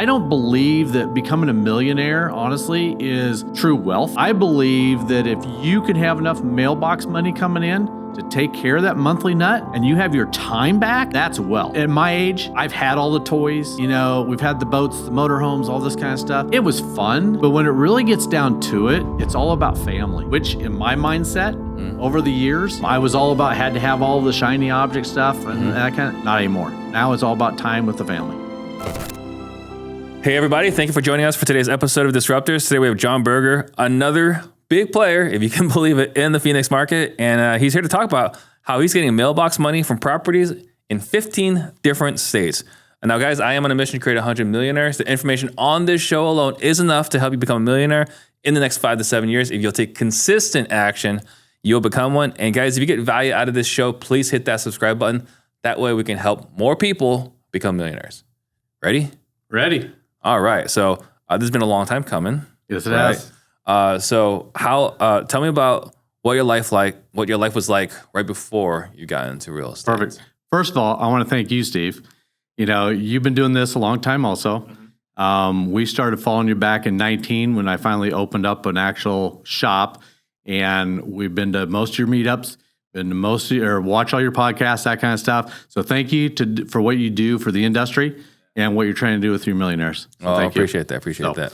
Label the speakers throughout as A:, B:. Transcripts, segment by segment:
A: I don't believe that becoming a millionaire, honestly, is true wealth. I believe that if you can have enough mailbox money coming in to take care of that monthly nut and you have your time back, that's wealth. At my age, I've had all the toys, we've had the boats, the motorhomes, all this kind of stuff. It was fun, but when it really gets down to it, it's all about family, which in my mindset, over the years, I was all about, had to have all the shiny object stuff and that kind of, not anymore. Now it's all about time with the family.
B: Hey everybody, thank you for joining us for today's episode of Disruptors. Today we have Jon Burgher, another big player, if you can believe it, in the Phoenix market. And he's here to talk about how he's getting mailbox money from properties in 15 different states. And now guys, I am on a mission to create 100 millionaires. The information on this show alone is enough to help you become a millionaire in the next 5 to 7 years. If you'll take consistent action, you'll become one. And guys, if you get value out of this show, please hit that subscribe button. That way we can help more people become millionaires. Ready?
A: Ready.
B: All right. So this has been a long time coming.
A: Yes, it has.
B: So how? Tell me about what your life was like right before you got into real estate.
A: Perfect. First of all, I want to thank you, Steve. You've been doing this a long time also. We started following you back in 2019 when I finally opened up an actual shop, and we've been to most of your meetups, watch all your podcasts, that kind of stuff. So thank you for what you do for the industry and what you're trying to do with your millionaires. So
B: thank you. Appreciate that.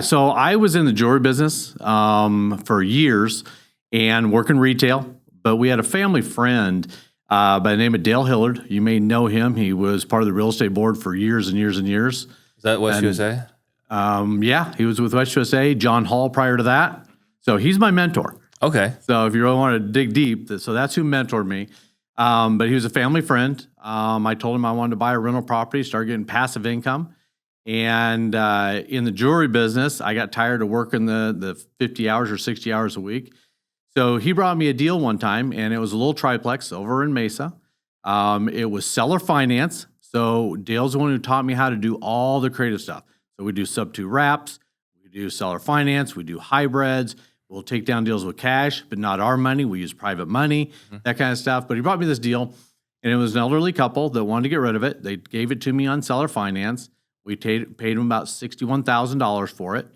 A: So I was in the jewelry business for years and working retail, but we had a family friend by the name of Dale Hillard. You may know him. He was part of the real estate board for years and years and years.
B: Is that West USA?
A: Yeah, he was with West USA, John Hall prior to that. So he's my mentor.
B: Okay.
A: So if you really want to dig deep, so that's who mentored me. But he was a family friend. I told him I wanted to buy a rental property, start getting passive income. And in the jewelry business, I got tired of working the 50 hours or 60 hours a week. So he brought me a deal one time, and it was a little triplex over in Mesa. It was seller finance. So Dale's the one who taught me how to do all the creative stuff. So we do sub-2 wraps, we do seller finance, we do hybrids. We'll take down deals with cash, but not our money. We use private money, that kind of stuff. But he brought me this deal, and it was an elderly couple that wanted to get rid of it. They gave it to me on seller finance. We paid him about $61,000 for it.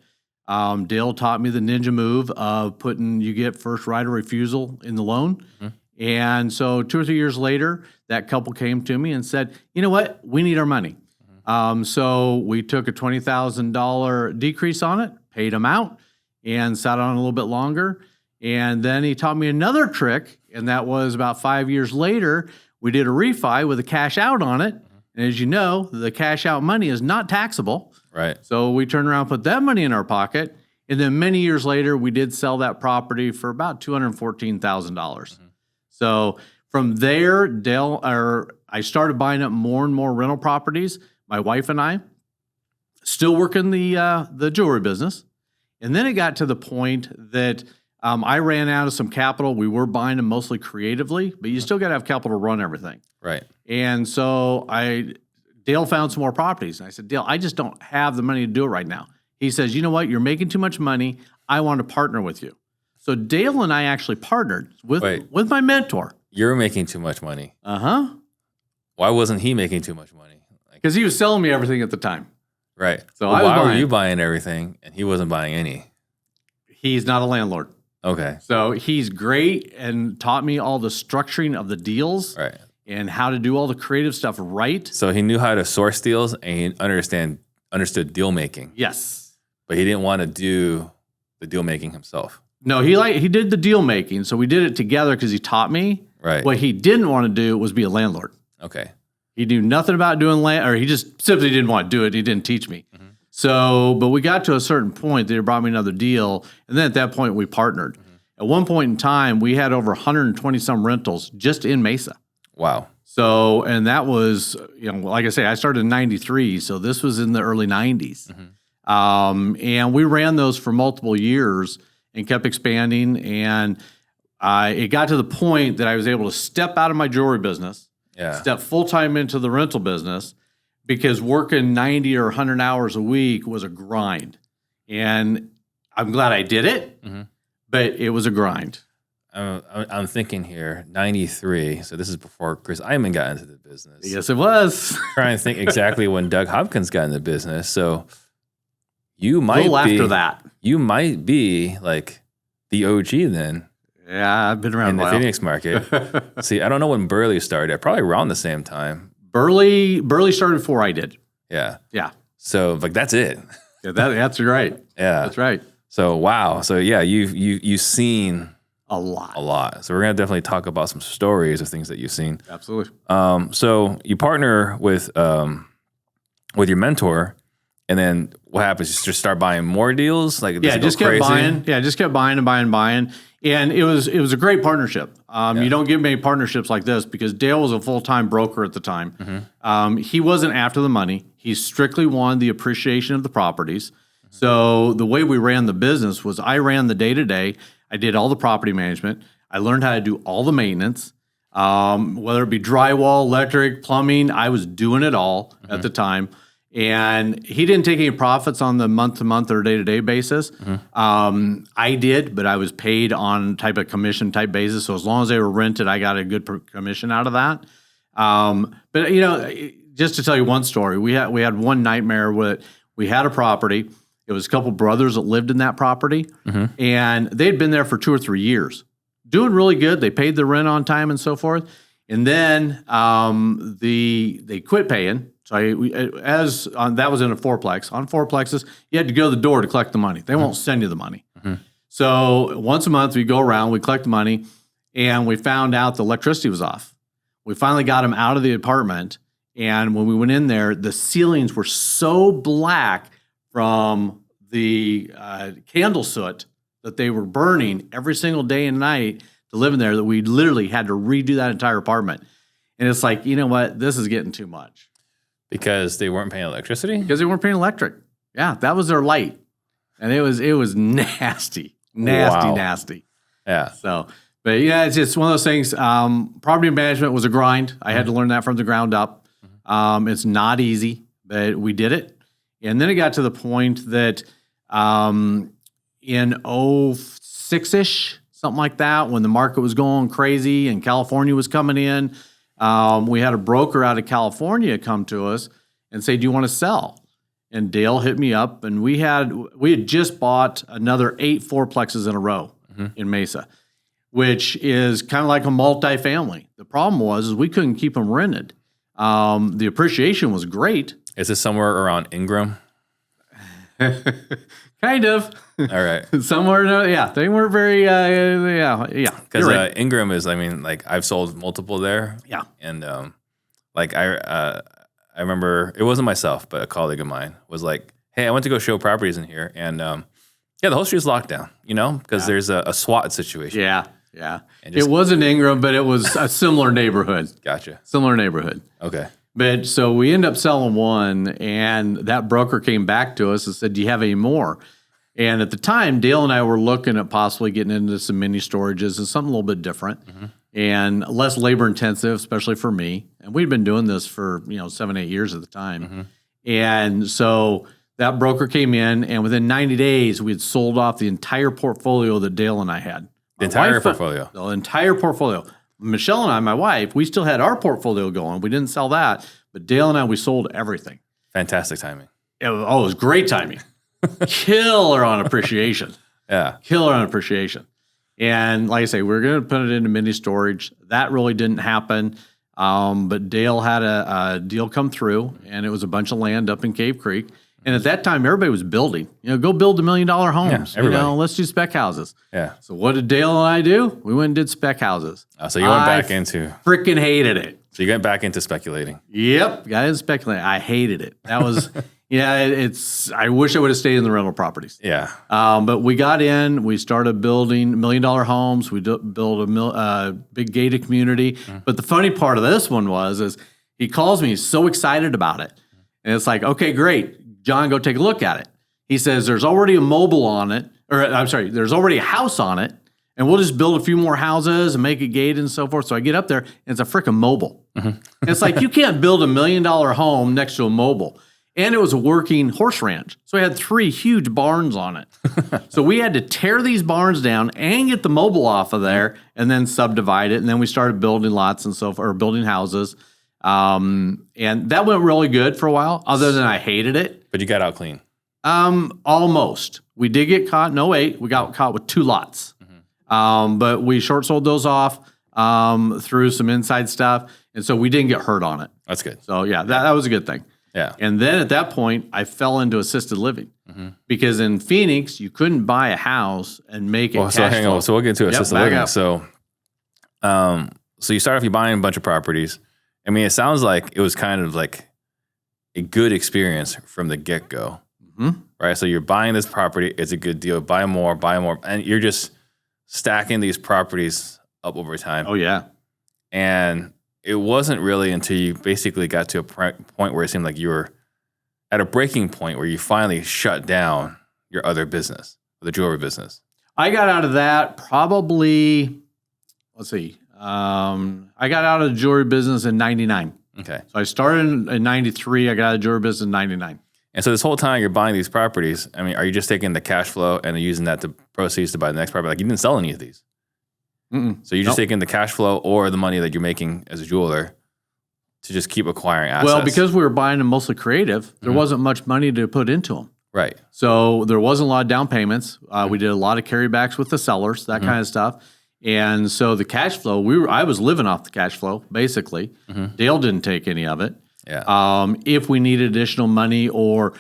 A: Dale taught me the ninja move of you get first right of refusal in the loan. And so 2 or 3 years later, that couple came to me and said, you know what? We need our money. So we took a $20,000 decrease on it, paid them out, and sat on it a little bit longer. And then he taught me another trick, and that was about 5 years later, we did a refi with a cash out on it. And as you know, the cash out money is not taxable.
B: Right.
A: So we turned around, put that money in our pocket. And then many years later, we did sell that property for about $214,000. So from there, I started buying up more and more rental properties. My wife and I still working the jewelry business. And then it got to the point that I ran out of some capital. We were buying them mostly creatively, but you still got to have capital to run everything.
B: Right.
A: And so Dale found some more properties. And I said, Dale, I just don't have the money to do it right now. He says, you know what? You're making too much money. I want to partner with you. So Dale and I actually partnered with my mentor.
B: You're making too much money.
A: Uh-huh.
B: Why wasn't he making too much money?
A: Because he was selling me everything at the time.
B: Right.
A: So
B: why were you buying everything and he wasn't buying any?
A: He's not a landlord.
B: Okay.
A: So he's great and taught me all the structuring of the deals.
B: Right.
A: And how to do all the creative stuff right.
B: So he knew how to source deals and he understood deal making.
A: Yes.
B: But he didn't want to do the deal making himself.
A: No, he did the deal making. So we did it together because he taught me.
B: Right.
A: What he didn't want to do was be a landlord.
B: Okay.
A: He knew nothing about doing or he just simply didn't want to do it. He didn't teach me. So, but we got to a certain point that he brought me another deal. And then at that point we partnered. At one point in time, we had over 120 some rentals just in Mesa.
B: Wow.
A: So, and that was, like I say, I started in 93. So this was in the early 90s. And we ran those for multiple years and kept expanding. And it got to the point that I was able to step out of my jewelry business, step full-time into the rental business, because working 90 or 100 hours a week was a grind. And I'm glad I did it, but it was a grind.
B: I'm thinking here, 93. So this is before Chris Iman got into the business.
A: Yes, it was.
B: Trying to think exactly when Doug Hopkins got into the business. So you might
A: a little after that.
B: You might be like the OG then.
A: Yeah, I've been around
B: in
A: a while.
B: The Phoenix market. See, I don't know when Burley started. Probably around the same time.
A: Burley started before I did.
B: Yeah.
A: Yeah.
B: So like that's it.
A: Yeah, that's right.
B: Yeah.
A: That's right.
B: So wow. So yeah, you've seen
A: a lot.
B: So we're gonna definitely talk about some stories of things that you've seen.
A: Absolutely.
B: So you partner with your mentor, and then what happens? You just start buying more deals? Like
A: just kept buying. Yeah, just kept buying and buying and buying. And it was a great partnership. You don't get many partnerships like this because Dale was a full-time broker at the time. He wasn't after the money. He strictly wanted the appreciation of the properties. So the way we ran the business was I ran the day-to-day. I did all the property management. I learned how to do all the maintenance, whether it be drywall, electric, plumbing. I was doing it all at the time. And he didn't take any profits on the month-to-month or day-to-day basis. I did, but I was paid on type of commission type basis. So as long as they were rented, I got a good commission out of that. But you know, just to tell you one story, we had one nightmare with we had a property. It was a couple brothers that lived in that property, and they'd been there for 2 or 3 years, doing really good. They paid the rent on time and so forth. And then they quit paying. So that was in a fourplex. On fourplexes, you had to go to the door to collect the money. They won't send you the money. So once a month, we go around, we collect the money, and we found out the electricity was off. We finally got them out of the apartment, and when we went in there, the ceilings were so black from the candle soot that they were burning every single day and night to live in there that we literally had to redo that entire apartment. And it's like, you know what? This is getting too much.
B: Because they weren't paying electricity?
A: Because they weren't paying electric. Yeah, that was their light. And it was nasty. Nasty.
B: Yeah.
A: So, but yeah, it's just one of those things. Property management was a grind. I had to learn that from the ground up. It's not easy, but we did it. And then it got to the point that in 06-ish, something like that, when the market was going crazy and California was coming in, we had a broker out of California come to us and say, "Do you want to sell?" And Dale hit me up, and we had just bought another 8 fourplexes in a row in Mesa, which is kind of like a multifamily. The problem was we couldn't keep them rented. The appreciation was great.
B: Is this somewhere around Ingram?
A: Kind of.
B: All right.
A: Somewhere, yeah. They weren't very, yeah.
B: Because Ingram is, I mean, like I've sold multiple there.
A: Yeah.
B: And like I remember, it wasn't myself, but a colleague of mine was like, "Hey, I went to go show properties in here, and the whole street's locked down, you know, because there's a SWAT situation."
A: Yeah. It wasn't Ingram, but it was a similar neighborhood.
B: Gotcha.
A: Similar neighborhood.
B: Okay.
A: But so we ended up selling one, and that broker came back to us and said, "Do you have any more?" And at the time, Dale and I were looking at possibly getting into some mini storages and something a little bit different and less labor intensive, especially for me. And we'd been doing this for 7, 8 years at the time. And so that broker came in, and within 90 days, we had sold off the entire portfolio that Dale and I had.
B: The entire portfolio.
A: The entire portfolio. Michelle and I, my wife, we still had our portfolio going. We didn't sell that, but Dale and I, we sold everything.
B: Fantastic timing.
A: It was great timing. Killer on appreciation.
B: Yeah.
A: Killer on appreciation. And like I say, we're going to put it into mini storage. That really didn't happen. But Dale had a deal come through, and it was a bunch of land up in Cave Creek. And at that time, everybody was building. Go build $1 million homes.
B: Yeah,
A: let's do spec houses.
B: Yeah.
A: So what did Dale and I do? We went and did spec houses.
B: So you went back into...
A: Freaking hated it.
B: So you went back into speculating.
A: Got into speculating. I hated it. That was... I wish I would have stayed in the rental properties.
B: Yeah.
A: But we got in. We started building $1 million homes. We built a big gated community. But the funny part of this one is he calls me. He's so excited about it. And it's like, okay, great. John, go take a look at it. He says there's already a mobile on it, there's already a house on it, and we'll just build a few more houses and make it gated and so forth. So I get up there, and it's a freaking mobile. It's like you can't build $1 million home next to a mobile. And it was a working horse ranch. So it had 3 huge barns on it. So we had to tear these barns down and get the mobile off of there and then subdivide it. And then we started building lots and so forth, or building houses. And that went really good for a while, other than I hated it.
B: But you got out clean.
A: Almost. We did get caught in 08. We got caught with 2 lots. But we short sold those off through some inside stuff. And so we didn't get hurt on it.
B: That's good.
A: So yeah, that was a good thing.
B: Yeah.
A: And then at that point, I fell into assisted living because in Phoenix, you couldn't buy a house and make it cash
B: So hang
A: flow.
B: on. So we'll get to assisted living.
A: up.
B: So you start off, you're buying a bunch of properties. I mean, it sounds like it was kind of like a good experience from the get-go, right? So you're buying this property. It's a good deal. Buy more. And you're just stacking these properties up over time.
A: Oh, yeah.
B: And it wasn't really until you basically got to a point where it seemed like you were at a breaking point where you finally shut down your other business, the jewelry business.
A: I got out of that probably, let's see. I got out of the jewelry business in 99.
B: Okay.
A: So I started in 93. I got out of the jewelry business in 99.
B: And so this whole time you're buying these properties, I mean, are you just taking the cash flow and using that to proceeds to buy the next property? Like you didn't sell any of these. So you're just taking the cash flow or the money that you're making as a jeweler to just keep acquiring assets.
A: Well, because we were buying them mostly creative, there wasn't much money to put into them.
B: Right.
A: So there wasn't a lot of down payments. We did a lot of carrybacks with the sellers, that kind of stuff. And so the cash flow, I was living off the cash flow, basically. Dale didn't take any of it.
B: Yeah.
A: If we needed additional money or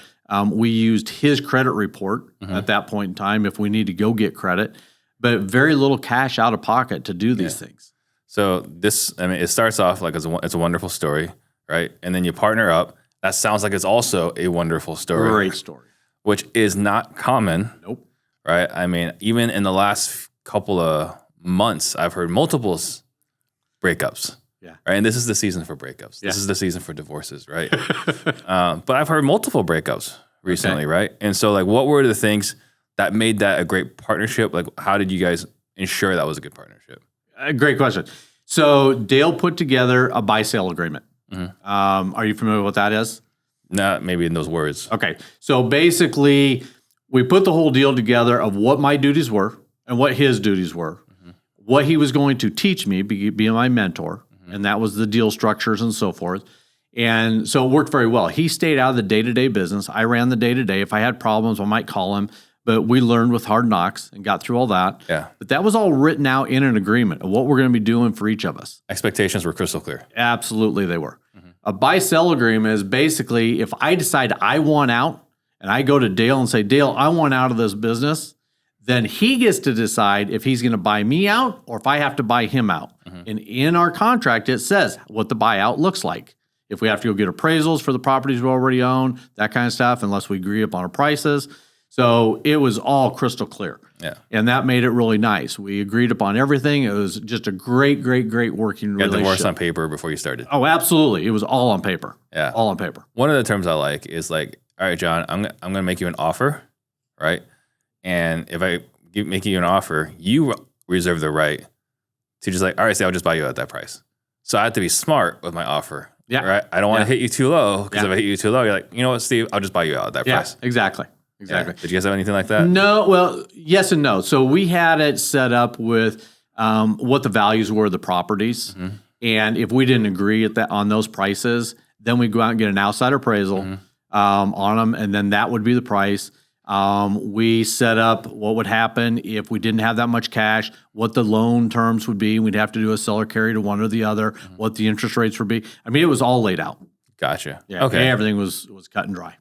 A: we used his credit report at that point in time if we need to go get credit, but very little cash out of pocket to do these things.
B: So it starts off like it's a wonderful story, right? And then you partner up. That sounds like it's also a wonderful story.
A: Great story.
B: Which is not common.
A: Nope.
B: Right? I mean, even in the last couple of months, I've heard multiple breakups.
A: Yeah.
B: Right? And this is the season for breakups. This is the season for divorces, right? But I've heard multiple breakups recently, right? And so like, what were the things that made that a great partnership? Like, how did you guys ensure that was a good partnership?
A: Great question. So Dale put together a buy-sale agreement. Are you familiar with what that is?
B: Not maybe in those words.
A: Okay. So basically, we put the whole deal together of what my duties were and what his duties were, what he was going to teach me, being my mentor, and that was the deal structures and so forth. And so it worked very well. He stayed out of the day-to-day business. I ran the day-to-day. If I had problems, I might call him. But we learned with hard knocks and got through all that.
B: Yeah.
A: But that was all written out in an agreement of what we're going to be doing for each of us.
B: Expectations were crystal clear.
A: Absolutely, they were. A buy-sell agreement is basically if I decide I want out and I go to Dale and say, Dale, I want out of this business, then he gets to decide if he's going to buy me out or if I have to buy him out. And in our contract, it says what the buyout looks like. If we have to go get appraisals for the properties we already own, that kind of stuff, unless we agree upon our prices. So it was all crystal clear.
B: Yeah.
A: And that made it really nice. We agreed upon everything. It was just a great, great, great working
B: You got
A: relationship.
B: divorce on paper before you started.
A: Oh, absolutely. It was all on paper.
B: Yeah.
A: All on paper.
B: One of the terms I like is like, all right, John, I'm going to make you an offer, right? And if I make you an offer, you reserve the right to just like, all right, say I'll just buy you at that price. So I have to be smart with my offer.
A: Yeah.
B: Right? I don't want to hit you too low because if I hit you too low, you're like, you know what, Steve, I'll just buy you out at that price.
A: Exactly. Exactly.
B: Yeah. Did you guys have anything like that?
A: No, well, yes and no. So we had it set up with what the values were of the properties. And if we didn't agree on those prices, then we go out and get an outside appraisal on them, and then that would be the price. We set up what would happen if we didn't have that much cash, what the loan terms would be. We'd have to do a seller carry to one or the other, what the interest rates would be. I mean, it was all laid out.
B: Gotcha.
A: Yeah.
B: Okay.
A: Everything was cut and dry.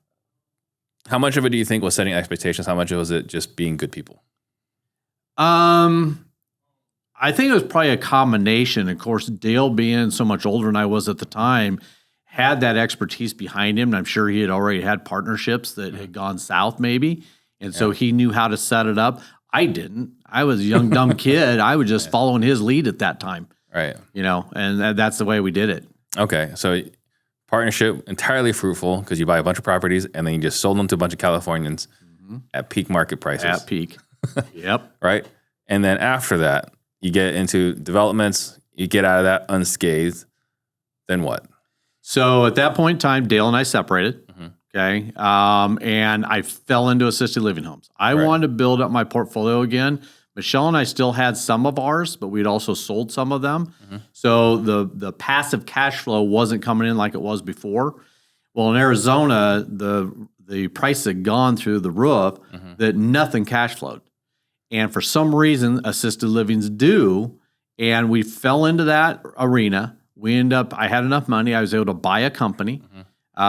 B: How much of it do you think was setting expectations? How much was it just being good people?
A: I think it was probably a combination. Of course, Dale being so much older than I was at the time had that expertise behind him. And I'm sure he had already had partnerships that had gone south maybe. And so he knew how to set it up. I didn't. I was a young, dumb kid. I was just following his lead at that time.
B: Right.
A: You know, and that's the way we did it.
B: Okay. So partnership entirely fruitful because you buy a bunch of properties and then you just sold them to a bunch of Californians at peak market prices.
A: At peak. Yep.
B: Right. And then after that, you get into developments, you get out of that unscathed. Then what?
A: So at that point in time, Dale and I separated. Okay. And I fell into assisted living homes. I wanted to build up my portfolio again. Michelle and I still had some of ours, but we'd also sold some of them. So the passive cash flow wasn't coming in like it was before. Well, in Arizona, the price had gone through the roof that nothing cash flowed. And for some reason, assisted livings do. And we fell into that arena. I had enough money. I was able to buy a company.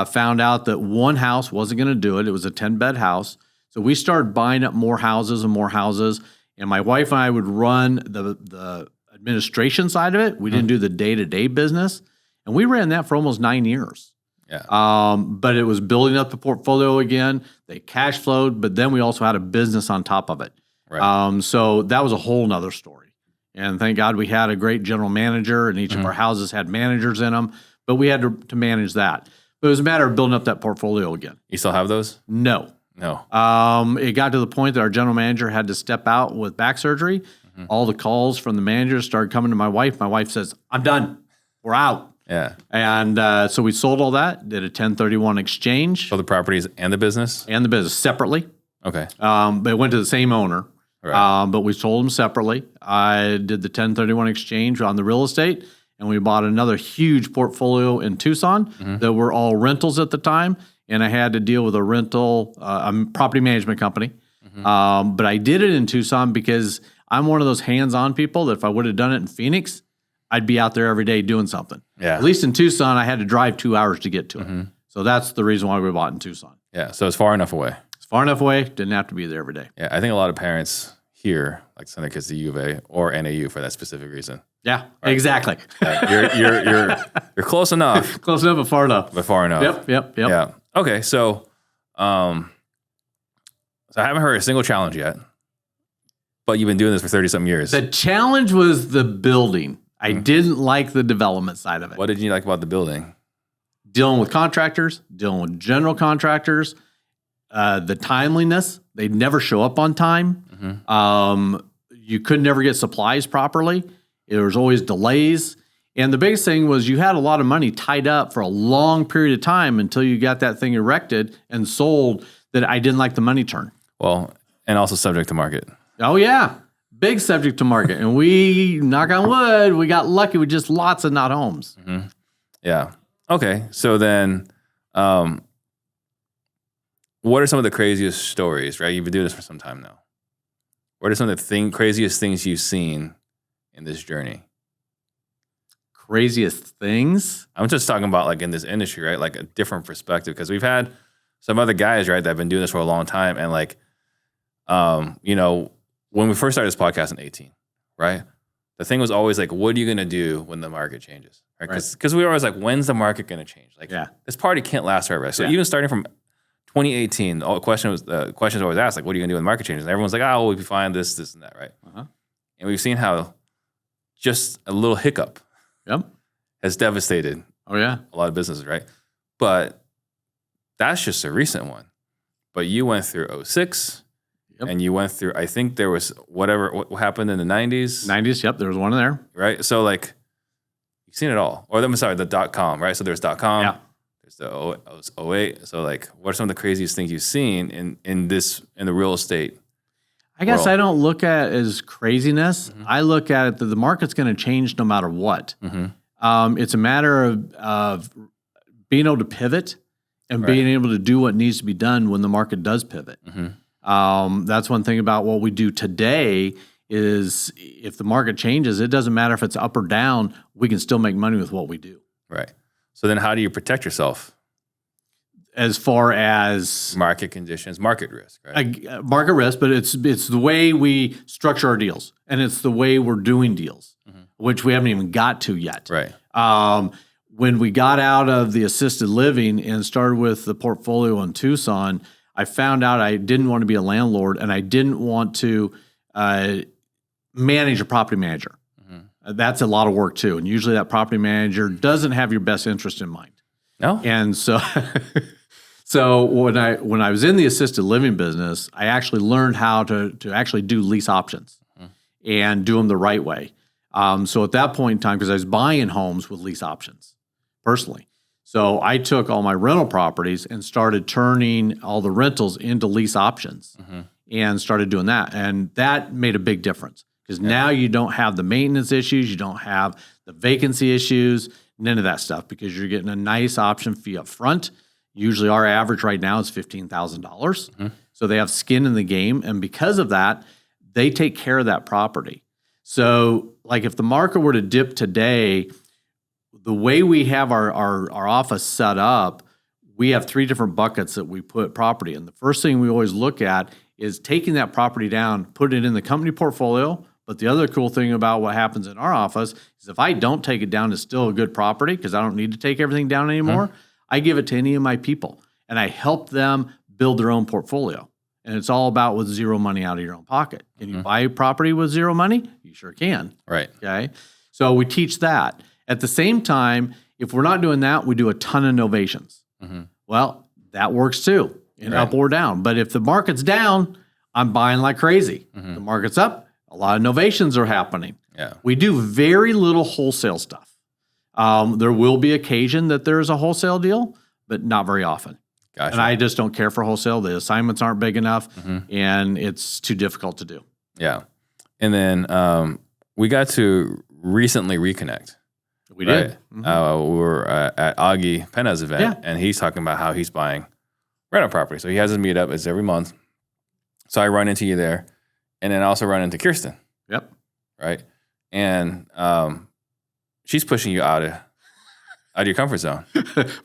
A: Found out that one house wasn't going to do it. It was a 10-bed house. So we started buying up more houses and more houses. And my wife and I would run the administration side of it. We didn't do the day-to-day business. And we ran that for almost 9 years.
B: Yeah.
A: But it was building up the portfolio again. They cash flowed, but then we also had a business on top of it.
B: Right.
A: So that was a whole nother story. And thank God we had a great general manager, and each of our houses had managers in them. But we had to manage that. But it was a matter of building up that portfolio again.
B: You still have those?
A: No.
B: No.
A: It got to the point that our general manager had to step out with back surgery. All the calls from the managers started coming to my wife. My wife says, "I'm done. We're out."
B: Yeah.
A: And so we sold all that, did a 1031 exchange.
B: So the properties and the business?
A: And the business separately.
B: Okay.
A: But it went to the same owner.
B: Right.
A: But we sold them separately. I did the 1031 exchange on the real estate, and we bought another huge portfolio in Tucson that were all rentals at the time. And I had to deal with a rental, property management company. But I did it in Tucson because I'm one of those hands-on people that if I would have done it in Phoenix, I'd be out there every day doing something.
B: Yeah.
A: At least in Tucson, I had to drive 2 hours to get to it. So that's the reason why we bought in Tucson.
B: Yeah. So it's far enough away.
A: It's far enough away, didn't have to be there every day.
B: Yeah. I think a lot of parents here like send their kids to U of A or NAU for that specific reason.
A: Yeah, exactly.
B: You're close enough.
A: Close enough, but far enough.
B: But far enough.
A: Yep.
B: Yeah. Okay. So I haven't heard a single challenge yet, but you've been doing this for 30-something years.
A: The challenge was the building. I didn't like the development side of it.
B: What did you like about the building?
A: Dealing with contractors, dealing with general contractors, the timeliness. They'd never show up on time. You could never get supplies properly. There was always delays. And the biggest thing was you had a lot of money tied up for a long period of time until you got that thing erected and sold that I didn't like the money turn.
B: Well, and also subject to market.
A: Oh, yeah. Big subject to market. And we, knock on wood, we got lucky with just lots of not homes.
B: Yeah. Okay. So then what are some of the craziest stories, right? You've been doing this for some time now. What are some of the craziest things you've seen in this journey?
A: Craziest things?
B: I'm just talking about like in this industry, right? Like a different perspective, because we've had some other guys, right, that have been doing this for a long time. And like, when we first started this podcast in 2018, right? The thing was always like, what are you going to do when the market changes? Right? Because we were always like, when's the market going to change? Like, this party can't last forever. So even starting from 2018, the questions always asked, like, what are you going to do when the market changes? And everyone's like, we'll be fine, this, and that, right? And we've seen how just a little hiccup has devastated a lot of businesses, right? But that's just a recent one. But you went through 2006, and you went through, I think there was what happened in the 90s.
A: 90s, yep, there was one in there.
B: Right? So like, you've seen it all. Or I'm sorry, the .com, right? So there's .com.
A: Yeah.
B: There's the 08. So like, what are some of the craziest things you've seen in the real estate?
A: I guess
B: world?
A: I don't look at it as craziness. I look at it that the market's going to change no matter what. It's a matter of being able to pivot and being able to do what needs to be done when the market does pivot. That's one thing about what we do today is if the market changes, it doesn't matter if it's up or down, we can still make money with what we do.
B: Right. So then how do you protect yourself?
A: As far as
B: market conditions, market risk, right?
A: Market risk, but it's the way we structure our deals, and it's the way we're doing deals, which we haven't even got to yet.
B: Right.
A: When we got out of the assisted living and started with the portfolio in Tucson, I found out I didn't want to be a landlord, and I didn't want to manage a property manager. That's a lot of work too, and usually that property manager doesn't have your best interest in mind.
B: No.
A: And so, so when I was in the assisted living business, I actually learned how to actually do lease options and do them the right way. So at that point in time, because I was buying homes with lease options personally, So I took all my rental properties and started turning all the rentals into lease options and started doing that. And that made a big difference because now you don't have the maintenance issues. You don't have the vacancy issues, none of that stuff because you're getting a nice option fee up front. Usually our average right now is $15,000. So they have skin in the game. And because of that, they take care of that property. So like if the market were to dip today, the way we have our office set up, we have 3 different buckets that we put property in. The first thing we always look at is taking that property down, put it in the company portfolio. But the other cool thing about what happens in our office is if I don't take it down, it's still a good property because I don't need to take everything down anymore. I give it to any of my people and I help them build their own portfolio. And it's all about with zero money out of your own pocket. Can you buy property with zero money? You sure can.
B: Right.
A: Okay. So we teach that. At the same time, if we're not doing that, we do a ton of novations. Well, that works too, up or down. But if the market's down, I'm buying like crazy. The market's up, a lot of novations are happening. We do very little wholesale stuff. There will be occasion that there's a wholesale deal, but not very often.
B: Gotcha.
A: And I just don't care for wholesale. The assignments aren't big enough, and it's too difficult to do.
B: Yeah. And then we got to recently reconnect.
A: We did.
B: We were at Augie Penna's event, and he's talking about how he's buying rental property. So he has his meetup. It's every month. So I run into you there, and then I also run into Kirsten.
A: Yep.
B: Right. And she's pushing you out of your comfort zone.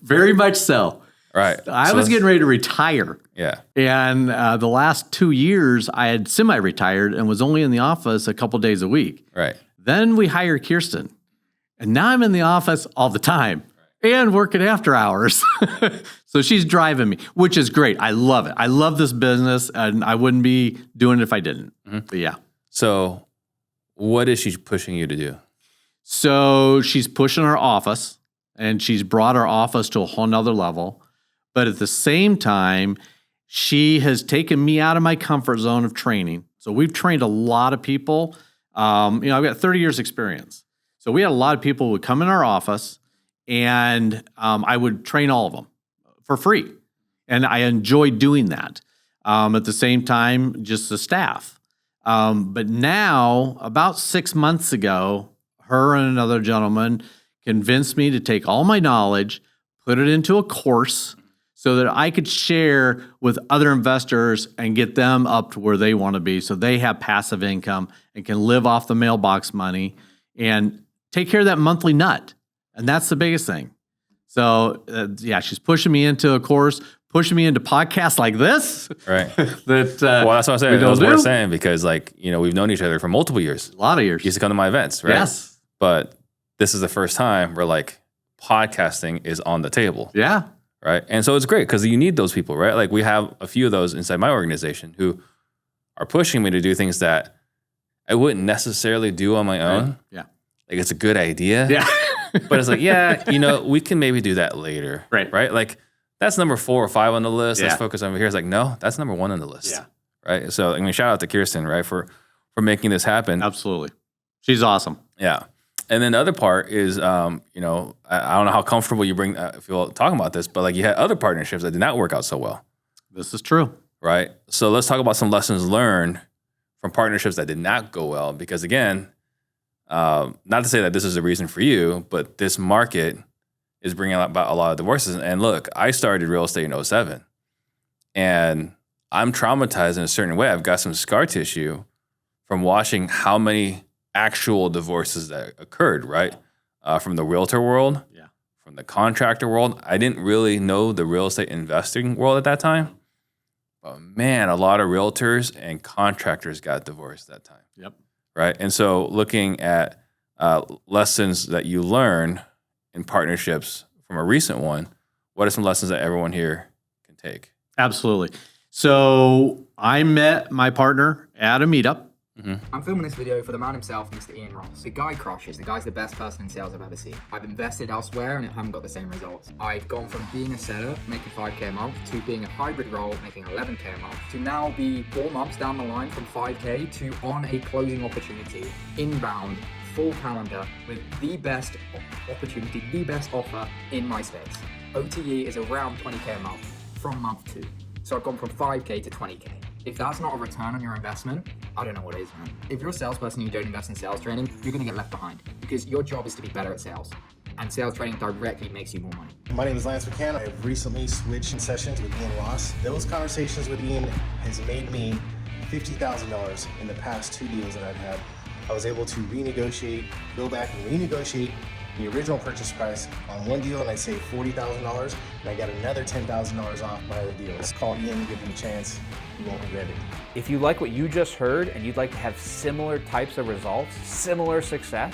A: Very much so.
B: Right.
A: I was getting ready to retire.
B: Yeah.
A: And the last 2 years, I had semi-retired and was only in the office a couple days a week.
B: Right.
A: Then we hired Kirsten. And now I'm in the office all the time and working after hours. So she's driving me, which is great. I love it. I love this business, and I wouldn't be doing it if I didn't. But yeah.
B: So what is she pushing you to do?
A: So she's pushing our office, and she's brought our office to a whole nother level. But at the same time, she has taken me out of my comfort zone of training. So we've trained a lot of people. I've got 30 years experience. So we had a lot of people who would come in our office, and I would train all of them for free. And I enjoyed doing that. At the same time, just the staff. But now, about 6 months ago, her and another gentleman convinced me to take all my knowledge, put it into a course so that I could share with other investors and get them up to where they want to be so they have passive income and can live off the mailbox money and take care of that monthly nut. And that's the biggest thing. So, she's pushing me into a course, pushing me into podcasts like this.
B: Right.
A: Well,
B: Well, that's what I'm saying. That's what we're saying because, we've known each other for multiple years.
A: A lot of years.
B: You used to come to my events, right?
A: Yes.
B: But this is the first time where, podcasting is on the table.
A: Yeah.
B: Right. And so it's great because you need those people, right? Like we have a few of those inside my organization who are pushing me to do things that I wouldn't necessarily do on my own.
A: Right. Yeah.
B: Like it's a good idea.
A: Yeah.
B: But it's we can maybe do that later.
A: Right.
B: Right. Like that's number 4 or 5 on the list.
A: Yeah.
B: Let's focus on here. It's like, no, that's number 1 on the list.
A: Yeah.
B: Right. So shout out to Kirsten, right, for making this happen.
A: Absolutely. She's awesome.
B: Yeah. And then the other part is, I don't know how comfortable you feel talking about this, but you had other partnerships that did not work out so well.
A: This is true.
B: Right. So let's talk about some lessons learned from partnerships that did not go well. Because again, not to say that this is the reason for you, but this market is bringing about a lot of divorces. And look, I started real estate in 2007, and I'm traumatized in a certain way. I've got some scar tissue from watching how many actual divorces that occurred, right? From the realtor world, from the contractor world. I didn't really know the real estate investing world at that time. But man, a lot of realtors and contractors got divorced that time.
A: Yep.
B: Right. And so looking at lessons that you learn in partnerships from a recent one, what are some lessons that everyone here can take?
A: Absolutely. So I met my partner at a meetup.
C: I'm filming this video for the man himself, Mr. Ian Ross. The guy crushes. The guy's the best person in sales I've ever seen. I've invested elsewhere and I haven't got the same results. I've gone from being a seller, making 5K a month, to being a hybrid role, making 11K a month, to now be 4 months down the line from 5K to on a closing opportunity, inbound, full calendar with the best opportunity, the best offer in my space. OTE is around 20K a month from month 2. So I've gone from 5K to 20K. If that's not a return on your investment, I don't know what is, man. If you're a salesperson and you don't invest in sales training, you're gonna get left behind because your job is to be better at sales. And sales training directly makes you more money.
D: My name is Lance McCann. I have recently switched sessions with Ian Ross. Those conversations with Ian has made me $50,000 in the past 2 deals that I've had. I was able to renegotiate, go back and renegotiate the original purchase price on one deal, and I saved $40,000, and I got another $10,000 off my other deals. Call Ian, give him a chance. You won't regret it.
E: If you like what you just heard and you'd like to have similar types of results, similar success,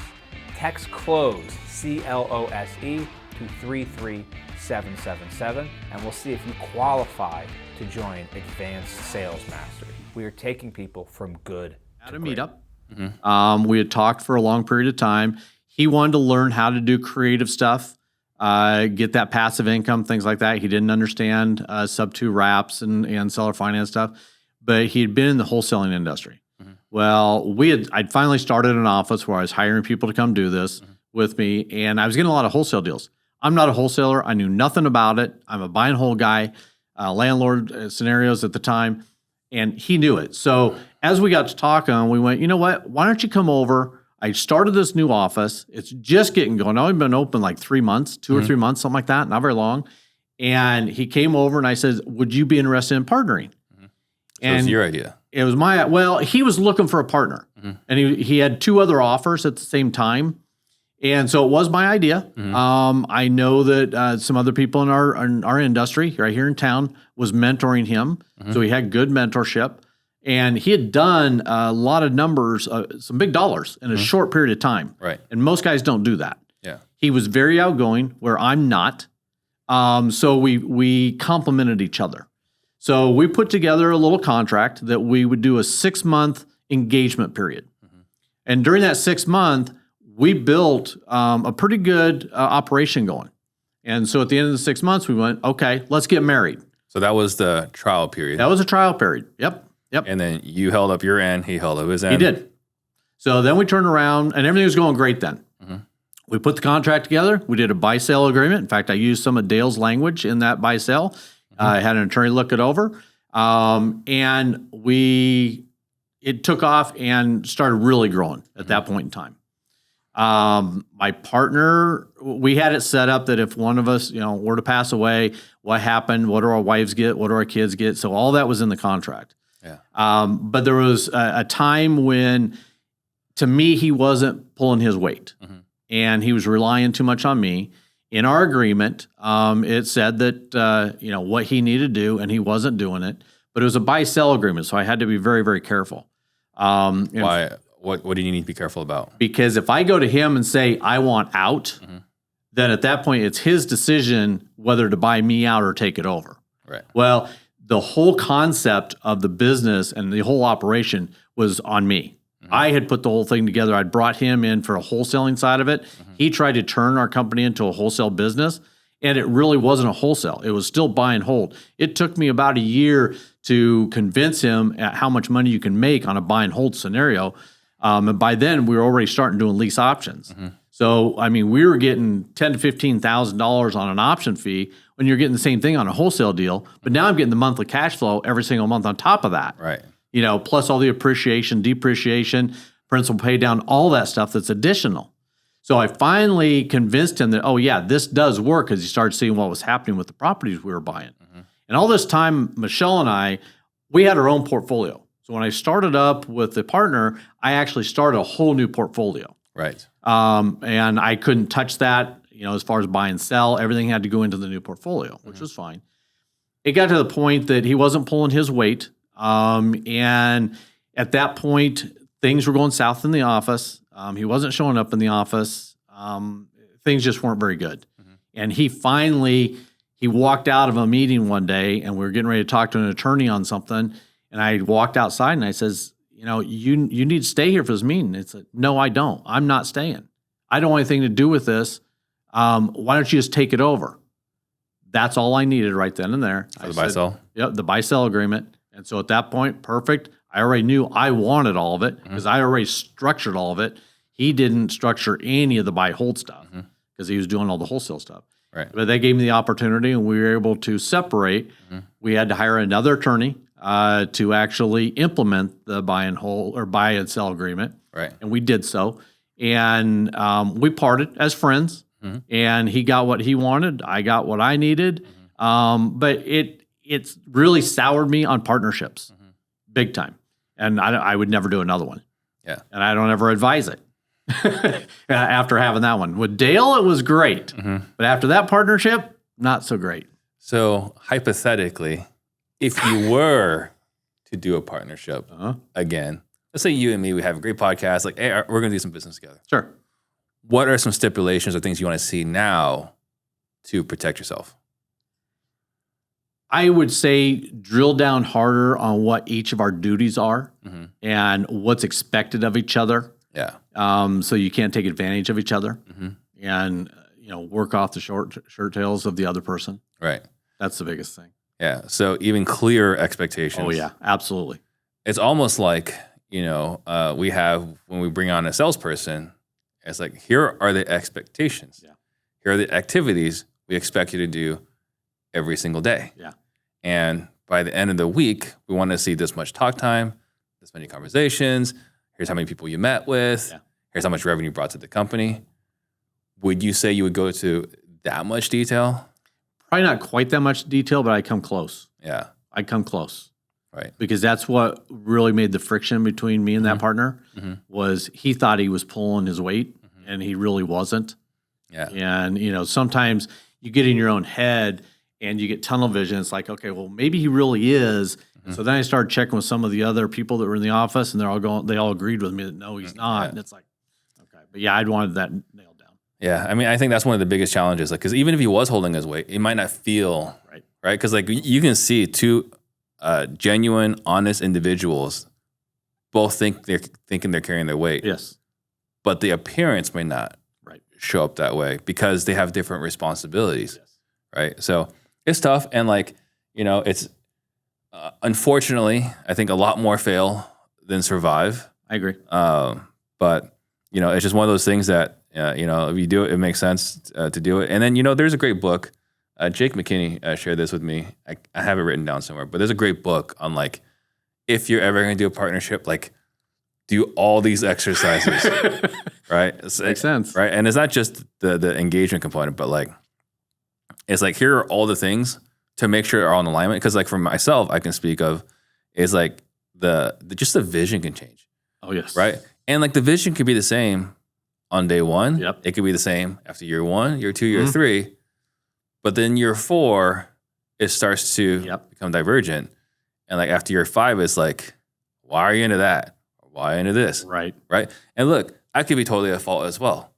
E: text CLOSE, C-L-O-S-E, to 33777, and we'll see if you qualify to join Advanced Sales Mastery. We are taking people from good
A: At
E: to
A: a
E: great.
A: meetup. We had talked for a long period of time. He wanted to learn how to do creative stuff, get that passive income, things like that. He didn't understand sub-2 wraps and seller finance stuff, but he had been in the wholesaling industry. Well, I'd finally started an office where I was hiring people to come do this with me, and I was getting a lot of wholesale deals. I'm not a wholesaler. I knew nothing about it. I'm a buy and hold guy, landlord scenarios at the time, and he knew it. So as we got to talking, we went, you know what? Why don't you come over? I started this new office. It's just getting going. I've been open like 3 months, 2 or 3 months, something like that, not very long. And he came over and I said, would you be interested in partnering?
B: So it was your idea.
A: It was he was looking for a partner, and he had 2 other offers at the same time. And so it was my idea. I know that some other people in our industry right here in town was mentoring him. So he had good mentorship, and he had done a lot of numbers, some big dollars in a short period of time.
B: Right.
A: And most guys don't do that.
B: Yeah.
A: He was very outgoing, where I'm not. So we complemented each other. So we put together a little contract that we would do a 6-month engagement period. And during that 6 month, we built a pretty good operation going. And so at the end of the 6 months, we went, okay, let's get married.
B: So that was the trial period.
A: That was a trial period. Yep.
B: And then you held up your end, he held up his end.
A: He did. So then we turned around, and everything was going great then. We put the contract together. We did a buy-sale agreement. In fact, I used some of Dale's language in that buy-sale. I had an attorney look it over. And it took off and started really growing at that point in time. My partner, we had it set up that if one of us, were to pass away, what happened? What do our wives get? What do our kids get? So all that was in the contract.
B: Yeah.
A: But there was a time when, to me, he wasn't pulling his weight, and he was relying too much on me. In our agreement, it said that what he needed to do, and he wasn't doing it. But it was a buy-sell agreement, so I had to be very, very careful.
B: Why? What do you need to be careful about?
A: Because if I go to him and say I want out, then at that point it's his decision whether to buy me out or take it over.
B: Right.
A: Well, the whole concept of the business and the whole operation was on me. I had put the whole thing together. I'd brought him in for a wholesaling side of it. He tried to turn our company into a wholesale business, and it really wasn't a wholesale. It was still buy and hold. It took me about a year to convince him at how much money you can make on a buy and hold scenario. And by then, we were already starting doing lease options. So, we were getting $10,000 to $15,000 on an option fee when you're getting the same thing on a wholesale deal. But now I'm getting the monthly cash flow every single month on top of that.
B: Right.
A: Plus all the appreciation, depreciation, principal pay down, all that stuff that's additional. So I finally convinced him that, oh yeah, this does work, because he started seeing what was happening with the properties we were buying. And all this time, Michelle and I, we had our own portfolio. So when I started up with the partner, I actually started a whole new portfolio.
B: Right.
A: And I couldn't touch that, as far as buy and sell. Everything had to go into the new portfolio, which was fine. It got to the point that he wasn't pulling his weight. And at that point, things were going south in the office. He wasn't showing up in the office. Things just weren't very good. And he walked out of a meeting one day, and we were getting ready to talk to an attorney on something. And I walked outside and I says, you need to stay here for this meeting. It's like, no, I don't. I'm not staying. I don't want anything to do with this. Why don't you just take it over? That's all I needed right then and there.
B: The buy-sell?
A: Yep, the buy-sell agreement. And so at that point, perfect. I already knew I wanted all of it because I already structured all of it. He didn't structure any of the buy hold stuff because he was doing all the wholesale stuff.
B: Right.
A: But they gave me the opportunity, and we were able to separate. We had to hire another attorney to actually implement the buy and sell agreement.
B: Right.
A: And we did so. And we parted as friends. And he got what he wanted. I got what I needed. But it's really soured me on partnerships, big time. And I would never do another one.
B: Yeah.
A: And I don't ever advise it after having that one. With Dale, it was great. But after that partnership, not so great.
B: So hypothetically, if you were to do a partnership again, let's say you and me, we have a great podcast, like, hey, we're going to do some business together.
A: Sure.
B: What are some stipulations or things you want to see now to protect yourself?
A: I would say drill down harder on what each of our duties are and what's expected of each other.
B: Yeah.
A: So you can't take advantage of each other and work off the shirt tails of the other person.
B: Right.
A: That's the biggest thing.
B: Yeah. So even clearer expectations.
A: Oh yeah, absolutely.
B: It's almost like, we have, when we bring on a salesperson, it's like, here are the expectations.
A: Yeah.
B: Here are the activities we expect you to do every single day.
A: Yeah.
B: And by the end of the week, we want to see this much talk time, this many conversations. Here's how many people you met with.
A: Yeah.
B: Here's how much revenue you brought to the company. Would you say you would go to that much detail?
A: Probably not quite that much detail, but I come close.
B: Yeah.
A: I come close.
B: Right.
A: Because that's what really made the friction between me and that partner was he thought he was pulling his weight and he really wasn't.
B: Yeah.
A: And, sometimes you get in your own head and you get tunnel vision. It's like, okay, well, maybe he really is. So then I started checking with some of the other people that were in the office, and they all agreed with me that no, he's not.
B: Yeah.
A: And it's like, okay. But yeah, I'd wanted that nailed down.
B: Yeah. I mean, I think that's one of the biggest challenges. Like, because even if he was holding his weight, it might not feel
A: Right.
B: right. Because like you can see two genuine, honest individuals both thinking they're carrying their weight.
A: Yes.
B: But the appearance may not
A: Right.
B: show up that way because they have different responsibilities.
A: Yes.
B: Right. So it's tough. And like, it's unfortunately, I think a lot more fail than survive.
A: I agree.
B: But, it's just one of those things that, if you do it, it makes sense to do it. And then, there's a great book. Jake McKinney shared this with me. I have it written down somewhere, but there's a great book on like, if you're ever going to do a partnership, like do all these exercises, right?
A: Makes sense.
B: Right. And it's not just the engagement component, but like, it's like, here are all the things to make sure are all in alignment. Cause like for myself, I can speak of is like just the vision can change.
A: Oh yes.
B: Right. And like the vision could be the same on day one.
A: Yep.
B: It could be the same after year 1, year 2, year 3. But then year 4, it starts to become divergent. And like after year 5, it's like, why are you into that? Why into this?
A: Right.
B: Right. And look, I could be totally at fault as well.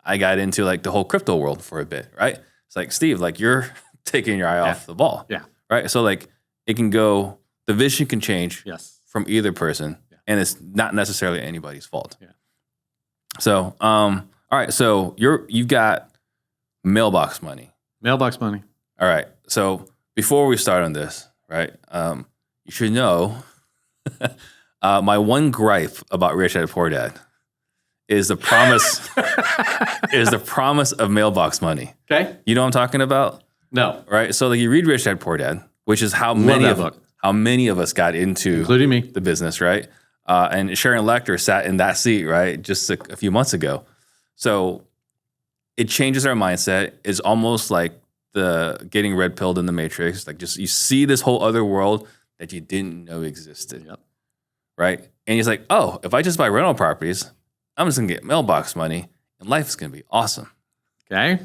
B: I got into like the whole crypto world for a bit, right? It's like, Steve, like you're taking your eye off the ball.
A: Yeah.
B: Right. So like it can go, the vision can change from either person and it's not necessarily anybody's fault.
A: Yeah.
B: So, all right. So you've got mailbox money.
A: Mailbox money.
B: All right. So before we start on this, right, you should know my one gripe about Rich Dad Poor Dad is the promise of mailbox money.
A: Okay.
B: You know what I'm talking about?
A: No.
B: Right. So like you read Rich Dad Poor Dad, which is how many of us got into
A: including me
B: the business, right? And Sharon Lecter sat in that seat, right, just a few months ago. So it changes our mindset. It's almost like the getting red pilled in the Matrix. Like just you see this whole other world that you didn't know existed, right? And he's like, oh, if I just buy rental properties, I'm just gonna get mailbox money, and life is gonna be awesome.
A: Okay.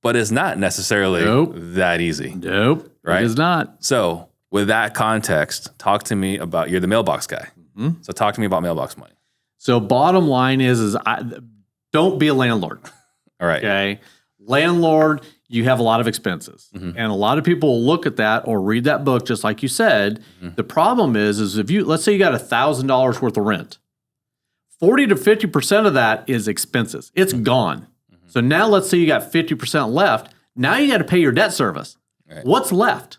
B: But it's not necessarily that easy.
A: Nope.
B: Right?
A: It is not.
B: So with that context, talk to me about, you're the mailbox guy. So talk to me about mailbox money.
A: So bottom line is don't be a landlord.
B: All right.
A: Okay. Landlord, you have a lot of expenses. And a lot of people will look at that or read that book, just like you said. The problem is if let's say you got $1,000 worth of rent, 40 to 50% of that is expenses. It's gone. So now let's say you got 50% left. Now you got to pay your debt service.
B: Right.
A: What's left?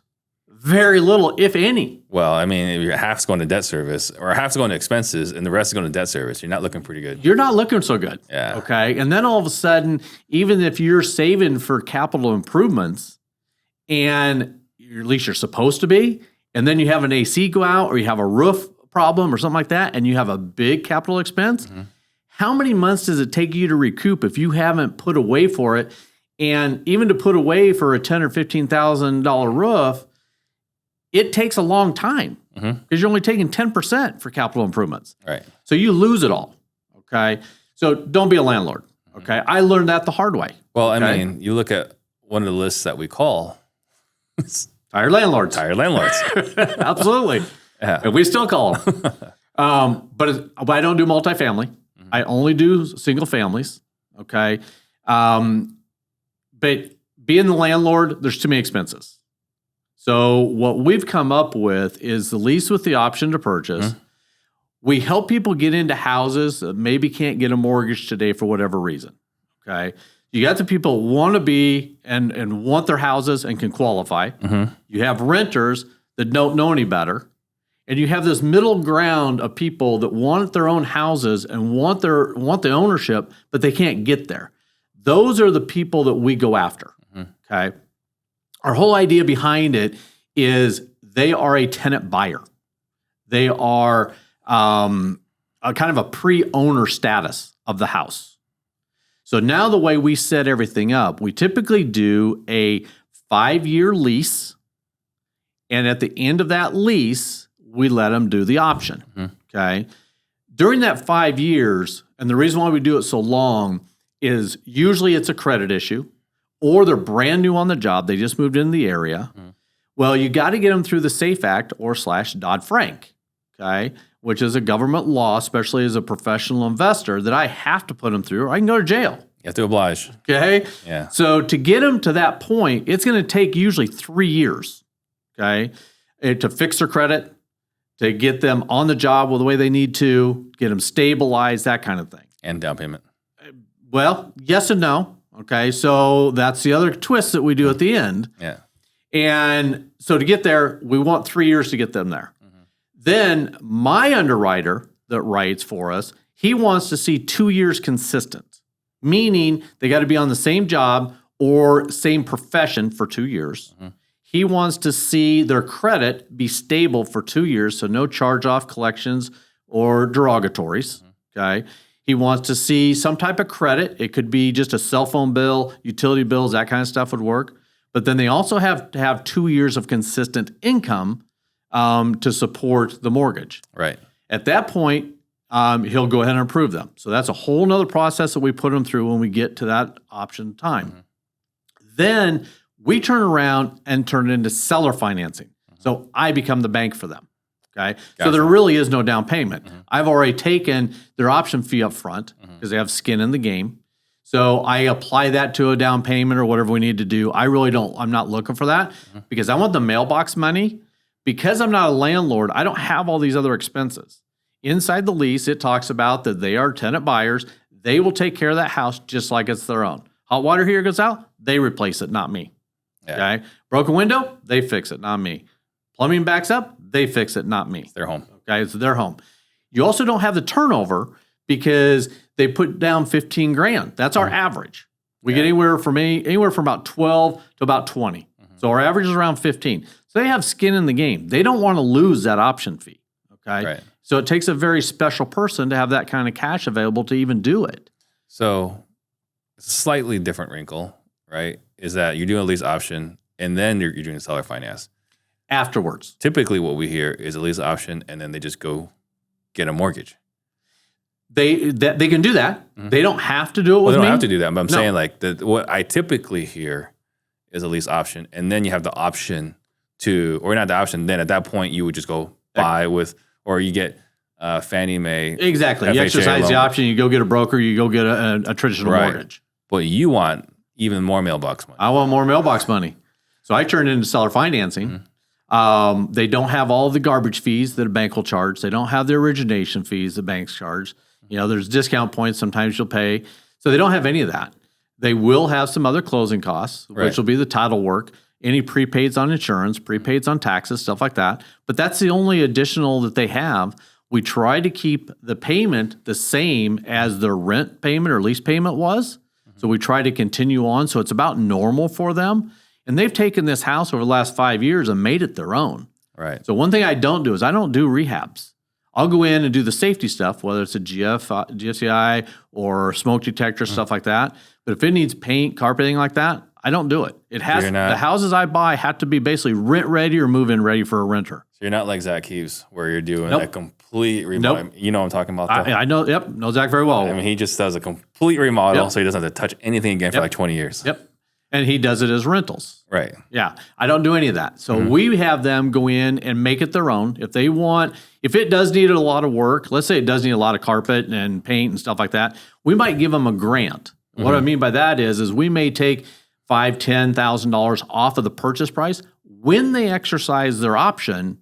A: Very little, if any.
B: Well, I mean, if half's going to debt service or half's going to expenses and the rest is going to debt service, you're not looking pretty good.
A: You're not looking so good.
B: Yeah.
A: Okay. And then all of a sudden, even if you're saving for capital improvements and at least you're supposed to be, and then you have an AC go out or you have a roof problem or something like that, and you have a big capital expense, how many months does it take you to recoup if you haven't put away for it? And even to put away for a $10,000 or $15,000 roof, it takes a long time because you're only taking 10% for capital improvements.
B: Right.
A: So you lose it all. Okay. So don't be a landlord. Okay. I learned that the hard way.
B: Well, I
A: Okay?
B: mean, you look at one of the lists that we call
A: Tired landlords.
B: tired landlords.
A: Absolutely.
B: Yeah.
A: And we still call them. But I don't do multifamily. I only do single families. Okay. But being the landlord, there's too many expenses. So what we've come up with is the lease with the option to purchase. We help people get into houses that maybe can't get a mortgage today for whatever reason. Okay. You got the people who want to be and want their houses and can qualify. You have renters that don't know any better. And you have this middle ground of people that want their own houses and want the ownership, but they can't get there. Those are the people that we go after. Okay. Our whole idea behind it is they are a tenant buyer. They are a kind of a pre-owner status of the house. So now the way we set everything up, we typically do a 5-year lease. And at the end of that lease, we let them do the option. Okay. During that 5 years, and the reason why we do it so long is usually it's a credit issue or they're brand new on the job. They just moved into the area. Well, you got to get them through the SAFE Act or / Dodd-Frank, okay, which is a government law, especially as a professional investor, that I have to put them through or I can go to jail.
B: You have to oblige.
A: Okay.
B: Yeah.
A: So to get them to that point, it's going to take usually 3 years, okay, to fix their credit, to get them on the job with the way they need to, get them stabilized, that kind of thing.
B: And down payment.
A: Well, yes and no. Okay. So that's the other twist that we do at the end.
B: Yeah.
A: And so to get there, we want 3 years to get them there. Then my underwriter that writes for us, he wants to see 2 years consistent, meaning they got to be on the same job or same profession for 2 years. He wants to see their credit be stable for 2 years, so no charge-off collections or derogatories, okay? He wants to see some type of credit. It could be just a cell phone bill, utility bills, that kind of stuff would work. But then they also have to have 2 years of consistent income to support the mortgage.
B: Right.
A: At that point, he'll go ahead and approve them. So that's a whole nother process that we put them through when we get to that option time. Then we turn around and turn it into seller financing. So I become the bank for them. Okay. So there really is no down payment. I've already taken their option fee up front because they have skin in the game. So I apply that to a down payment or whatever we need to do. I'm not looking for that because I want the mailbox money. Because I'm not a landlord, I don't have all these other expenses. Inside the lease, it talks about that they are tenant buyers. They will take care of that house just like it's their own. Hot water heater goes out, they replace it, not me.
B: Yeah.
A: Okay. Broken window, they fix it, not me. Plumbing backs up, they fix it, not me.
B: It's their home.
A: Okay, it's their home. You also don't have the turnover because they put down 15 grand. That's our average. We get anywhere from about 12 to about 20. So our average is around 15. So they have skin in the game. They don't want to lose that option fee. Okay.
B: Right.
A: So it takes a very special person to have that kind of cash available to even do it.
B: So it's a slightly different wrinkle, right? Is that you're doing a lease option and then you're doing seller finance.
A: Afterwards.
B: Typically what we hear is a lease option and then they just go get a mortgage.
A: They can do that. They don't have to do it with
B: They
A: me.
B: don't have to do that, but I'm
A: No.
B: saying like what I typically hear is a lease option and then you have the option to, or not the option, then at that point you would just go buy with, or you get Fannie Mae.
A: Exactly. You
B: FHA
A: exercise the
B: loan.
A: option. You go get a broker. You go get a traditional
B: Right.
A: mortgage.
B: But you want even more mailbox money.
A: I want more mailbox money. So I turn it into seller financing. They don't have all the garbage fees that a bank will charge. They don't have the origination fees the banks charge. You know, there's discount points sometimes you'll pay. So they don't have any of that. They will have some other closing costs,
B: Right.
A: which will be the title work. any prepaids on insurance, prepaids on taxes, stuff like that. But that's the only additional that they have. We try to keep the payment the same as their rent payment or lease payment was. So we try to continue on. So it's about normal for them. And they've taken this house over the last 5 years and made it their own.
B: Right.
A: So one thing I don't do is I don't do rehabs. I'll go in and do the safety stuff, whether it's a GFCI or smoke detector, stuff like that. But if it needs paint, carpeting like that, I don't do it. It has the houses I buy have to be basically rent ready or move in ready for a renter.
B: So you're not like Zach Hughes, where you're doing a complete remodel. You know what I'm talking about, though.
A: I know. Yep, know Zach very well.
B: I mean, he just does a complete remodel, so he doesn't have to touch anything again for like 20 years.
A: Yep. And he does it as rentals.
B: Right.
A: Yeah. I don't do any of that. So we have them go in and make it their own. If they want, if it does need a lot of work, let's say it does need a lot of carpet and paint and stuff like that, we might give them a grant. What I mean by that is we may take $5,000, $10,000 off of the purchase price when they exercise their option,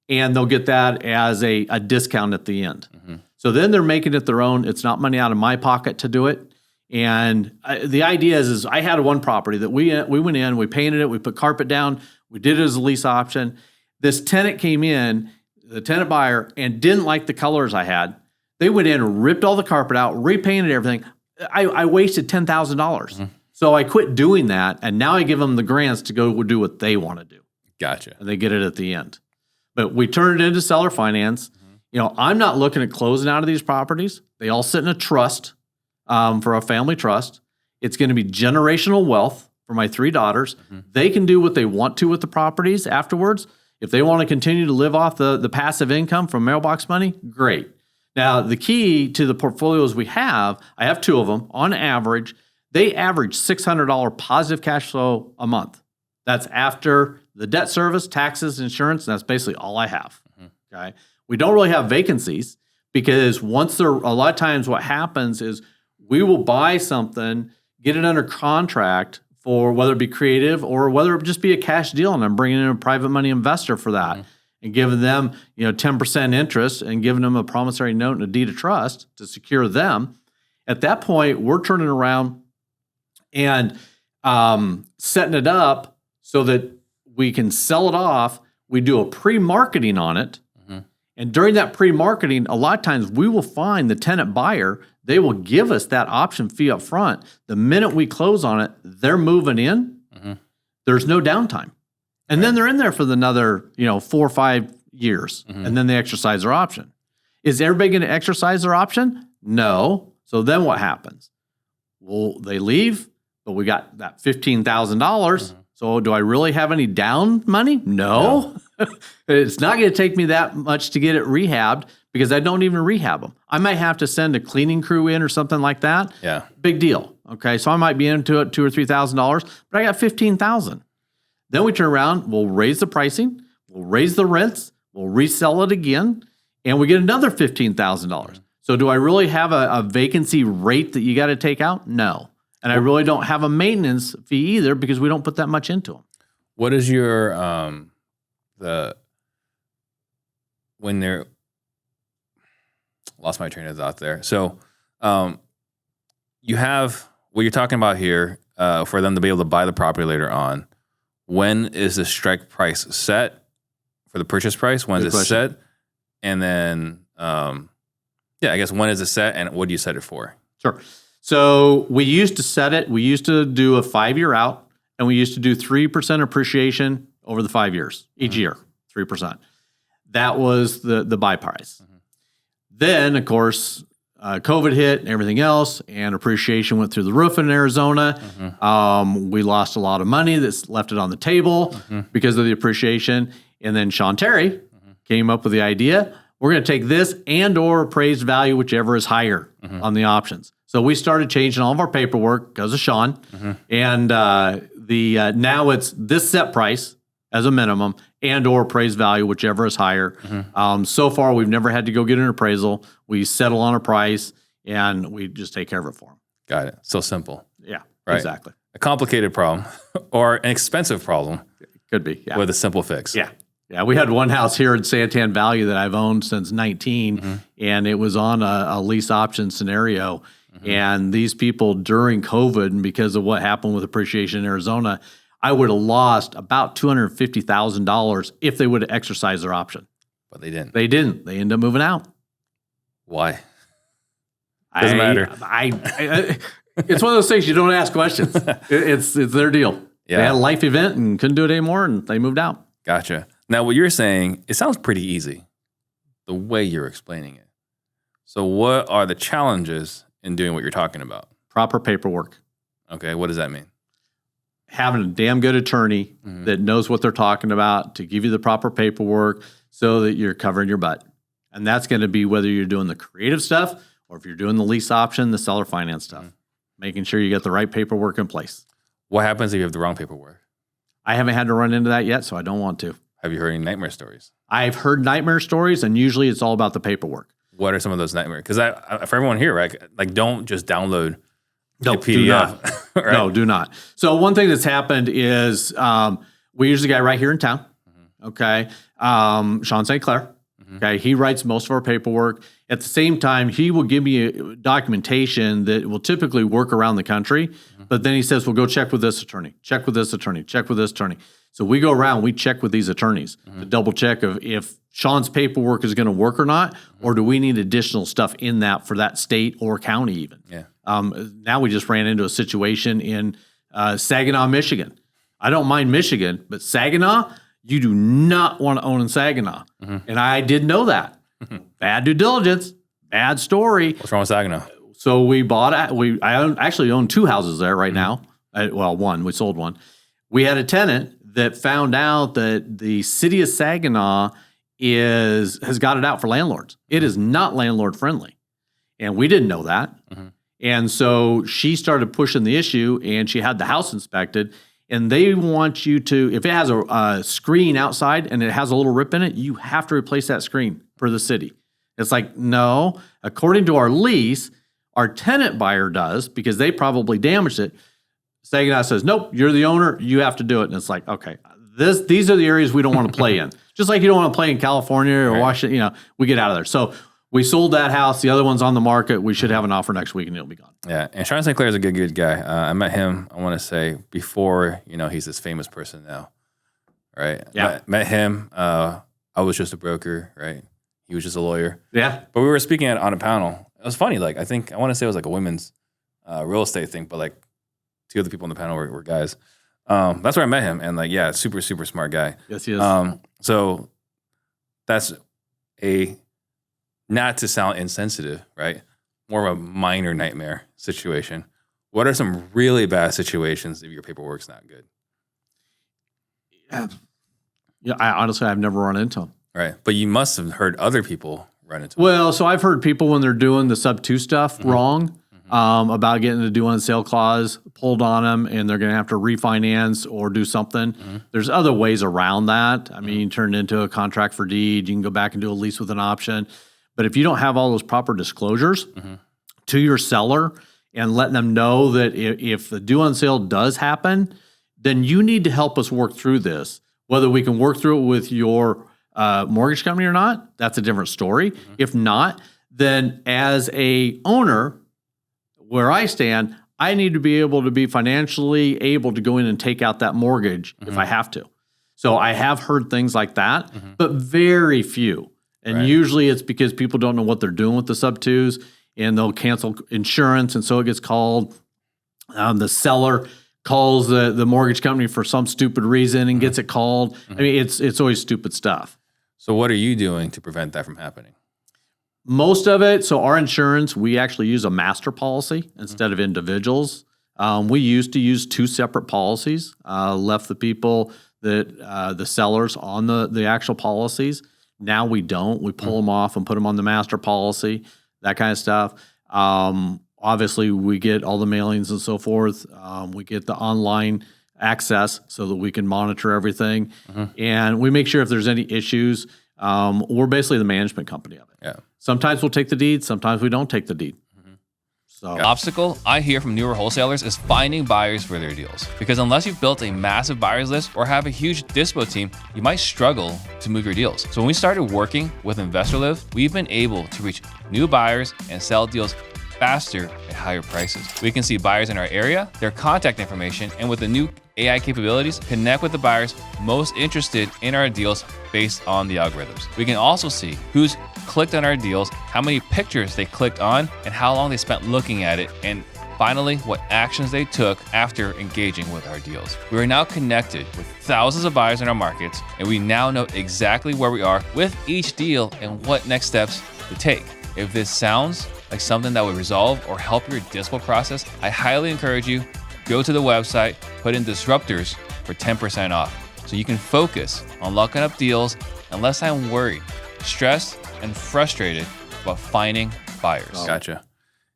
A: and they'll get that as a discount at the end. So then they're making it their own. It's not money out of my pocket to do it. And the idea is I had one property that we went in, we painted it, we put carpet down, we did it as a lease option. This tenant came in, the tenant buyer, and didn't like the colors I had. They went in and ripped all the carpet out, repainted everything. I wasted $10,000. So I quit doing that, and now I give them the grants to go do what they want to do.
B: Gotcha.
A: And they get it at the end. But we turn it into seller finance. You know, I'm not looking at closing out of these properties. They all sit in a trust. For a family trust. It's going to be generational wealth for my 3 daughters. They can do what they want to with the properties afterwards. If they want to continue to live off the passive income from mailbox money, great. Now, the key to the portfolios we have, I have 2 of them. On average, they average $600 positive cash flow a month. That's after the debt service, taxes, insurance, and that's basically all I have. Okay. We don't really have vacancies because a lot of times what happens is we will buy something, get it under contract for whether it be creative or whether it just be a cash deal, and I'm bringing in a private money investor for that and giving them 10% interest and giving them a promissory note and a deed of trust to secure them. At that point, we're turning around and setting it up so that we can sell it off. We do a pre-marketing on it. And during that pre-marketing, a lot of times we will find the tenant buyer. They will give us that option fee up front. The minute we close on it, they're moving in. There's no downtime. And then they're in there for another 4 or 5 years. And then they exercise their option. Is everybody going to exercise their option? No. So then what happens? Well, they leave, but we got that $15,000. So do I really have any down money? No. It's not going to take me that much to get it rehabbed because I don't even rehab them. I might have to send a cleaning crew in or something like that.
B: Yeah.
A: Big deal. Okay. So I might be into it $2,000 or $3,000, but I got $15,000. Then we turn around, we'll raise the pricing, we'll raise the rents, we'll resell it again, and we get another $15,000. So do I really have a vacancy rate that you got to take out? No. And I really don't have a maintenance fee either because we don't put that much into them.
B: What is your lost my train of thought there. So you have what you're talking about here for them to be able to buy the property later on. When is the strike price set for the purchase price? When is it set? And then, I guess when is it set and what do you set it for?
A: Sure. So we used to set it, we used to do a 5-year out, and we used to do 3% appreciation over the 5 years, each year, 3%. That was the buy price. Then, of course, COVID hit and everything else, and appreciation went through the roof in Arizona. We lost a lot of money that's left it on the table because of the appreciation. And then Sean Terry came up with the idea, we're going to take this and or appraised value, whichever is higher on the options. So we started changing all of our paperwork because of Sean. And now it's this set price as a minimum and or appraised value, whichever is higher. So far, we've never had to go get an appraisal. We settle on a price, and we just take care of it for them.
B: Got it. So simple.
A: Yeah,
B: right.
A: Exactly.
B: A complicated problem or an expensive problem.
A: Could be, yeah.
B: With a simple fix.
A: Yeah. Yeah, we had one house here in Santan Valley that I've owned since 19, and it was on a lease option scenario. And these people during COVID, and because of what happened with appreciation in Arizona, I would have lost about $250,000 if they would have exercised their option.
B: But they didn't.
A: They didn't. They ended up moving out.
B: Why? Doesn't matter.
A: It's one of those things you don't ask questions. It's their deal.
B: Yeah.
A: They had a life event and couldn't do it anymore, and they moved out.
B: Gotcha. Now, what you're saying, it sounds pretty easy, the way you're explaining it. So what are the challenges in doing what you're talking about?
A: Proper paperwork.
B: Okay, what does that mean?
A: Having a damn good attorney that knows what they're talking about to give you the proper paperwork so that you're covering your butt. And that's going to be whether you're doing the creative stuff or if you're doing the lease option, the seller finance stuff. Making sure you get the right paperwork in place.
B: What happens if you have the wrong paperwork?
A: I haven't had to run into that yet, so I don't want to.
B: Have you heard any nightmare stories?
A: I've heard nightmare stories, and usually it's all about the paperwork.
B: What are some of those nightmares? Because for everyone here, right? Like, don't just download
A: No,
B: the PDF.
A: do not.
B: Right?
A: No, do not. So one thing that's happened is we use a guy right here in town. Okay, Sean St. Clair. Okay, he writes most of our paperwork. At the same time, he will give me documentation that will typically work around the country. But then he says, well, go check with this attorney, check with this attorney, check with this attorney. So we go around, we check with these attorneys to double check if Sean's paperwork is going to work or not, or do we need additional stuff in that for that state or county even.
B: Yeah.
A: Now we just ran into a situation in Saginaw, Michigan. I don't mind Michigan, but Saginaw, you do not want to own in Saginaw. And I did know that. Bad due diligence, bad story.
B: What's wrong with Saginaw?
A: So we bought it. Actually own 2 houses there right now. Well, one, we sold one. We had a tenant that found out that the city of Saginaw has got it out for landlords. It is not landlord friendly. And we didn't know that. And so she started pushing the issue, and she had the house inspected. And they want you to, if it has a screen outside and it has a little rip in it, you have to replace that screen for the city. It's like, no, according to our lease, our tenant buyer does because they probably damaged it. Saginaw says, nope, you're the owner, you have to do it. And it's like, okay, these are the areas we don't want to play in. Just like you don't want to play in California or Washington, we get out of there. So we sold that house. The other one's on the market. We should have an offer next week and it'll be gone.
B: Yeah, and Sean St. Clair is a good guy. I met him, I want to say, before, he's this famous person now, right?
A: Yeah.
B: Met him. I was just a broker, right? He was just a lawyer.
A: Yeah.
B: But we were speaking on a panel. It was funny. Like, I want to say it was like a women's real estate thing, but like 2 other people on the panel were guys. That's where I met him. And like, yeah, super, super smart guy.
A: Yes, he is.
B: So that's not to sound insensitive, right? More of a minor nightmare situation. What are some really bad situations if your paperwork's not good?
A: Yeah, I've never run into them.
B: Right. But you must have heard other people run into them.
A: Well, so I've heard people when they're doing the sub 2 stuff wrong about getting the due on sale clause pulled on them, and they're going to have to refinance or do something. There's other ways around that. I mean, you turn it into a contract for deed. You can go back and do a lease with an option. But if you don't have all those proper disclosures to your seller and letting them know that if the due on sale does happen, then you need to help us work through this. Whether we can work through it with your mortgage company or not, that's a different story. If not, then as a owner, where I stand, I need to be able to be financially able to go in and take out that mortgage if I have to. So I have heard things like that, but very few. And usually it's because people don't know what they're doing with the sub 2s, and they'll cancel insurance, and so it gets called. The seller calls the mortgage company for some stupid reason and gets it called. I mean, it's always stupid stuff.
B: So what are you doing to prevent that from happening?
A: Most of it, so our insurance, we actually use a master policy instead of individuals. We used to use 2 separate policies, left the people that the sellers on the actual policies. Now we don't. We pull them off and put them on the master policy, that kind of stuff. Obviously, we get all the mailings and so forth. We get the online access so that we can monitor everything. And we make sure if there's any issues, we're basically the management company of it.
B: Yeah.
A: Sometimes we'll take the deed. Sometimes we don't take the deed. So
F: Obstacle I hear from newer wholesalers is finding buyers for their deals. Because unless you've built a massive buyers list or have a huge dispo team, you might struggle to move your deals. So when we started working with InvestorLive, we've been able to reach new buyers and sell deals faster at higher prices. We can see buyers in our area, their contact information, and with the new AI capabilities, connect with the buyers most interested in our deals based on the algorithms. We can also see who's clicked on our deals, how many pictures they clicked on, and how long they spent looking at it, and finally, what actions they took after engaging with our deals. We are now connected with thousands of buyers in our markets, and we now know exactly where we are with each deal and what next steps to take. If this sounds like something that would resolve or help your dispo process, I highly encourage you, go to the website, put in Disruptors for 10% off, so you can focus on locking up deals and less time worried, stressed, and frustrated about finding buyers.
B: Gotcha.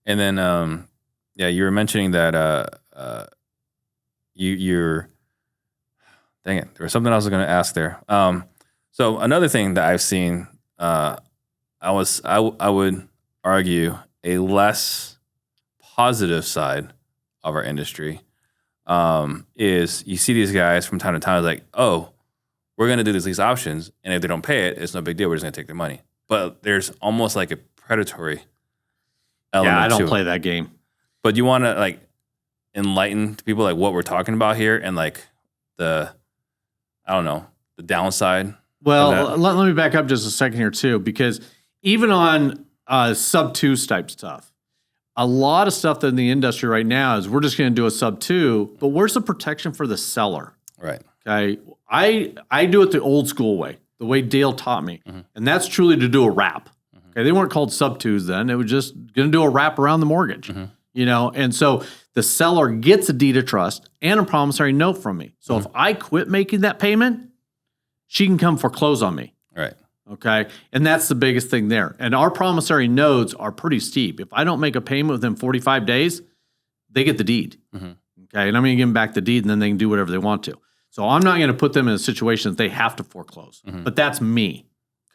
B: And then, yeah, you were mentioning that you're. Dang it! There was something else I was going to ask there. So another thing that I've seen, I would argue a less positive side of our industry is you see these guys from time to time like, oh, we're going to do these lease options, and if they don't pay it, it's no big deal. We're just going to take their money. But there's almost like a predatory element.
A: Yeah, I don't
B: to
A: play
B: it.
A: that game.
B: But you want to like enlighten to people like what we're talking about here and like the downside.
A: Well, let me back up just a second here too, because even on sub 2 type stuff, a lot of stuff that in the industry right now is we're just going to do a sub 2, but where's the protection for the seller?
B: Right.
A: Okay. I do it the old school way, the way Dale taught me. And that's truly to do a wrap. Okay. They weren't called sub 2s then. It was just going to do a wrap around the mortgage. You know, and so the seller gets a deed of trust and a promissory note from me. So if I quit making that payment, she can come foreclose on me.
B: Right.
A: Okay. And that's the biggest thing there. And our promissory notes are pretty steep. If I don't make a payment within 45 days, they get the deed. Okay. And I'm going to give them back the deed and then they can do whatever they want to. So I'm not going to put them in a situation that they have to foreclose. But that's me.